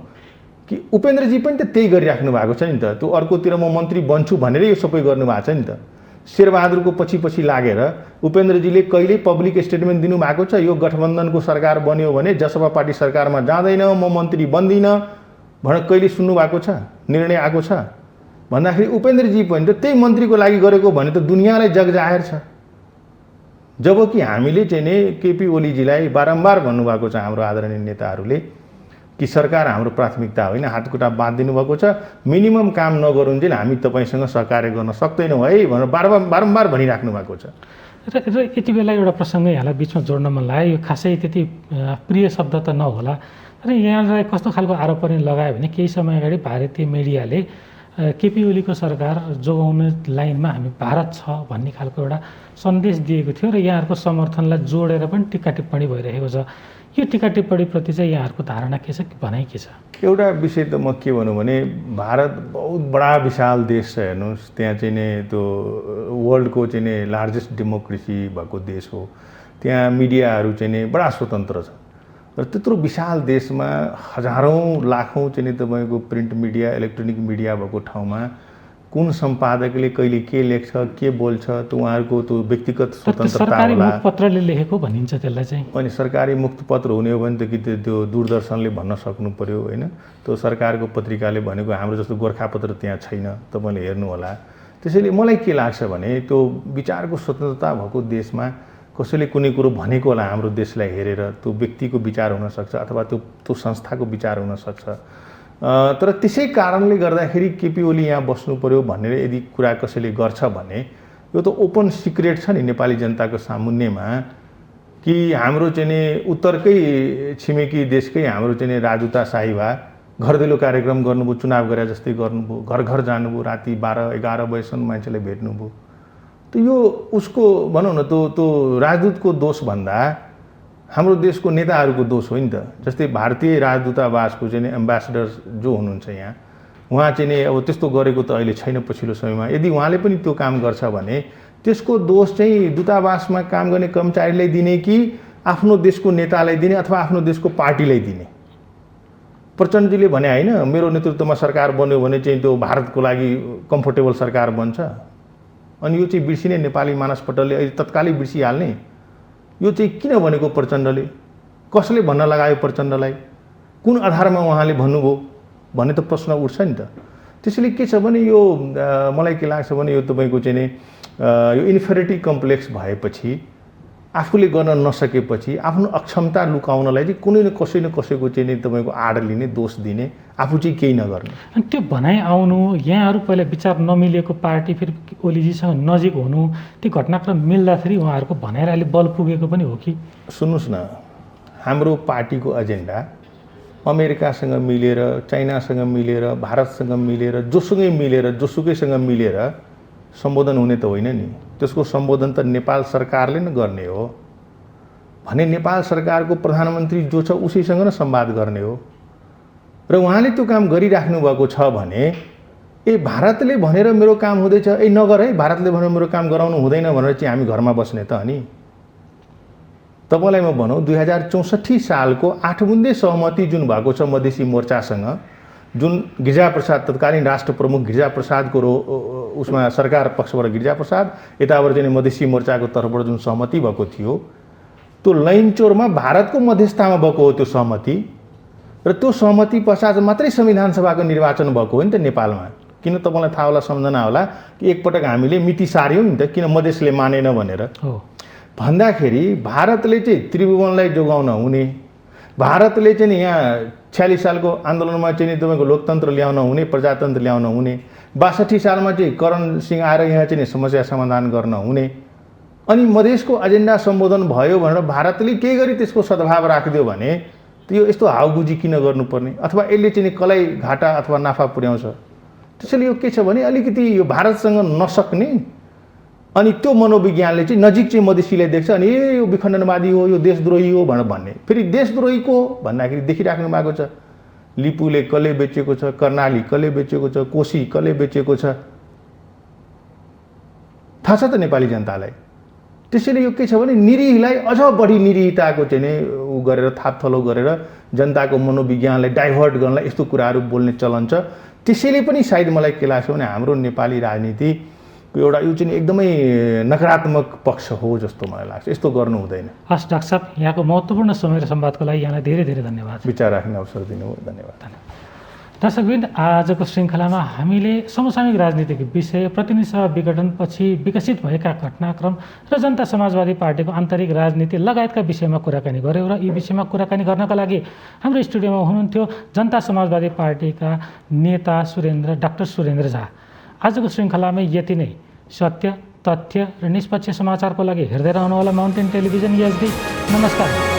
कि उपेन्द्रजी पनि त त्यही गरिराख्नु भएको छ नि त। त्यो अर्कोतिर म मन्त्री बन्छु भनेर यो सबै गर्नुभएको छ नि त। शेरबहादुरको पछि लागेर उपेन्द्रजीले कहिल्यै पब्लिक स्टेटमेन्ट दिनुभएको छ यो गठबन्धनको सरकार बन्यो भने जसपा पार्टी सरकारमा जाँदैन, म मन्त्री बन्दिनँ भनेर कहिले सुन्नुभएको छ, निर्णय आएको छ भन्दाखेरि उपेन्द्रजी पनि त त्यही मन्त्रीको लागि गरेको भने त दुनियाँलाई जगजाहेर छ। जबकि हामीले चाहिँ नि केपी ओलीजीलाई बारम्बार भन्नुभएको छ हाम्रो आदरणीय नेताहरूले कि सरकार हाम्रो प्राथमिकता होइन, हातखुट्टा बाँधिदिनु भएको छ, मिनिमम काम नगरुन्जेल हामी तपाईँसँग सहकार्य गर्न सक्दैनौँ है भनेर बारम्बार भनिराख्नु भएको छ। र यति बेला एउटा प्रसङ्ग यहाँलाई बिचमा जोड्न मन लाग्यो। यो खासै त्यति प्रिय शब्द त नहोला, तर यहाँलाई कस्तो खालको आरोप पनि लगायो भने केही समय अगाडि भारतीय मिडियाले केपी ओलीको सरकार जोगाउने लाइनमा हामी भारत छ भन्ने खालको एउटा सन्देश दिएको थियो र यहाँहरूको समर्थनलाई जोडेर पनि टिक्का टिप्पणी भइरहेको छ। यो टिक्का टिप्पणीप्रति चाहिँ यहाँहरूको धारणा के छ, भनाइ के छ? एउटा विषय त म के भनौँ भने भारत बहुत बडा विशाल देश छ। हेर्नुहोस्, त्यहाँ चाहिँ नि त्यो वर्ल्डको चाहिँ नि लार्जेस्ट डेमोक्रेसी भएको देश हो। त्यहाँ मिडियाहरू चाहिँ नि बडा स्वतन्त्र छ र त्यत्रो विशाल देशमा हजारौँ लाखौँ चाहिँ नि तपाईँको प्रिन्ट मिडिया, इलेक्ट्रोनिक मिडिया भएको ठाउँमा कुन सम्पादकले कहिले के लेख्छ, के बोल्छ, त्यो उहाँहरूको त्यो व्यक्तिगत स्वतन्त्रता होला। मुखपत्रले लेखेको भनिन्छ त्यसलाई चाहिँ। अनि सरकारी मुखपत्र हुने हो भने त कि त्यो दूरदर्शनले भन्न सक्नु पर्यो होइन। त्यो सरकारको पत्रिकाले भनेको हाम्रो जस्तो गोर्खापत्र त्यहाँ छैन, तपाईँले हेर्नु होला। त्यसैले मलाई के लाग्छ भने त्यो विचारको स्वतन्त्रता भएको देशमा कसैले कुनै कुरो भनेको होला हाम्रो देशलाई हेरेर, त्यो व्यक्तिको विचार हुनसक्छ अथवा त्यो संस्थाको विचार हुनसक्छ। तर त्यसै कारणले गर्दाखेरि केपी ओली यहाँ बस्नु पर्यो भनेर यदि कुरा कसैले गर्छ भने यो त ओपन सिक्रेट छ नि नेपाली जनताको सामुन्नेमा कि हाम्रो चाहिँ नि उत्तरकै छिमेकी देशकै हाम्रो चाहिँ नि राजदूताशाही भए घरदैलो कार्यक्रम गर्नुभयो, चुनाव गरे जस्तै गर्नुभयो, घर घर जानुभयो, राति 12-11 बजेसम्म मान्छेलाई भेट्नुभयो। त यो उसको भनौँ न त्यो राजदूतको दोष भन्दा हाम्रो देशको नेताहरूको दोष हो नि त। जस्तै भारतीय राजदूतावासको चाहिँ एम्बेसडर जो हुनुहुन्छ यहाँ, उहाँ चाहिँ नि अब त्यस्तो गरेको त अहिले छैन पछिल्लो समयमा। यदि उहाँले पनि त्यो काम गर्छ भने त्यसको दोष चाहिँ दूतावासमा काम गर्ने कर्मचारीलाई दिने कि आफ्नो देशको नेतालाई दिने अथवा आफ्नो देशको पार्टीलाई दिने? प्रचण्डजीले भने होइन मेरो नेतृत्वमा सरकार बन्यो भने चाहिँ त्यो भारतको लागि कम्फोर्टेबल सरकार बन्छ। अनि यो चाहिँ बिर्सिने नेपाली मानसपटलले अहिले तत्कालै बिर्सिहाल्ने। यो चाहिँ किन भनेको प्रचण्डले? कसले भन्न लगायो प्रचण्डलाई? कुन आधारमा उहाँले भन्नुभयो भन्ने त प्रश्न उठ्छ नि त। त्यसैले के छ भने यो मलाई के लाग्छ भने यो तपाईँको चाहिँ नि यो इन्फेरिटी कम्प्लेक्स भएपछि आफूले गर्न नसकेपछि आफ्नो अक्षमता लुकाउनलाई चाहिँ कुनै न कसैको चाहिँ नि तपाईँको आड लिने, दोष दिने, आफू चाहिँ केही नगर्ने। अनि त्यो भनाइ आउनु, यहाँहरू पहिला विचार नमिलेको पार्टी फेरि ओलीजीसँग नजिक हुनु, त्यो घटनाक्रम मिल्दाखेरि उहाँहरूको भनाइले अलि बल पुगेको पनि हो कि? सुन्नुहोस् न, हाम्रो पार्टीको एजेन्डा अमेरिकासँग मिलेर, चाइनासँग मिलेर, भारतसँग मिलेर, जोसँगै मिलेर, जोसुकैसँग मिलेर सम्बोधन हुने त होइन नि। त्यसको सम्बोधन त नेपाल सरकारले नै गर्ने हो भने नेपाल सरकारको प्रधानमन्त्री जो छ उसैसँग नै संवाद गर्ने हो। र उहाँले त्यो काम गरिराख्नु भएको छ भने भारतले भनेर मेरो काम हुँदैछ, नगर है, भारतले भनेर मेरो काम गराउनु हुँदैन भनेर चाहिँ हामी घरमा बस्ने त अनि? तपाईँलाई म भनौँ 2064 सालको 8 बुँदे सहमति जुन भएको छ मधेसी मोर्चासँग, जुन गिरिजाप्रसाद तत्कालीन राष्ट्र प्रमुख गिरिजाप्रसादको उसमा सरकार पक्षबाट गिरिजाप्रसाद, यताबाट चाहिँ मधेसी मोर्चाको तर्फबाट जुन सहमति भएको थियो, त्यो लैनचोरमा भारतको मध्यस्थतामा भएको हो त्यो सहमति। र त्यो सहमति पश्चात मात्रै संविधान सभाको निर्वाचन भएको हो नि त नेपालमा। किन तपाईँलाई थाहा होला, सम्झना होला कि एकपटक हामीले मिति सार्यौँ नि त, किन मधेसले मानेन भनेर भन्दाखेरि भारतले चाहिँ त्रिभुवनलाई जोगाउन हुने, भारतले चाहिँ यहाँ 46 सालको आन्दोलनमा चाहिँ तपाईँको लोकतन्त्र ल्याउन हुने, प्रजातन्त्र ल्याउन हुने, 62 सालमा चाहिँ करण सिंह आएर यहाँ चाहिँ समस्या समाधान गर्न हुने, अनि मधेसको एजेन्डा सम्बोधन भयो भनेर भारतले केही गरी त्यसको सद्भाव राखिदियो भने त्यो यस्तो हाउबुजी किन गर्नुपर्ने, अथवा यसले चाहिँ कलाई घाटा अथवा नाफा पुर्याउँछ। त्यसैले यो के छ भने अलिकति यो भारतसँग नसक्ने, अनि त्यो मनोविज्ञानले चाहिँ नजिक चाहिँ मधेसीलाई देख्छ अनि यो विखण्डनवादी हो, यो देशद्रोही हो भनेर भन्ने। फेरि देशद्रोहीको भन्दाखेरि देखिराख्नु भएको छ, लिपुले कसले बेचेको छ, कर्णाली कसले बेचेको छ, कोशी कसले बेचेको छ, थाहा छ त नेपाली जनतालाई। त्यसैले यो के छ भने निरीहलाई अझ बढी निरीहताको चाहिँ नै उ गरेर थापथलो गरेर जनताको मनोविज्ञानलाई डाइभर्ट गर्नलाई यस्तो कुराहरू बोल्ने चलन छ। त्यसैले पनि सायद मलाई के लाग्छ भने हाम्रो नेपाली राजनीतिको एउटा यो चाहिँ एकदमै नकारात्मक पक्ष हो जस्तो मलाई लाग्छ। यस्तो गर्नु हुँदैन। हस् डाक्टर साहब, यहाँको महत्त्वपूर्ण समय र संवादको लागि यहाँलाई धेरै धेरै धन्यवाद। विचार राख्ने अवसर दिनुभयो, धन्यवाद। दर्शकवृन्द, आजको श्रृङ्खलामा हामीले समसामयिक राजनीतिक विषय, प्रतिनिधि सभा विघटनपछि विकसित भएका घटनाक्रम र जनता समाजवादी पार्टीको आन्तरिक राजनीति लगायतका विषयमा कुराकानी गऱ्यौँ। र यी विषयमा कुराकानी गर्नका लागि हाम्रो स्टुडियोमा हुनुहुन्थ्यो जनता समाजवादी पार्टीका नेता डाक्टर सुरेन्द्र झा। आजको श्रृङ्खलामा यति नै। सत्य, तथ्य र निष्पक्ष समाचारको लागि हेर्दै रहनुहोला माउन्टेन टेलिभिजन एचडी। नमस्कार।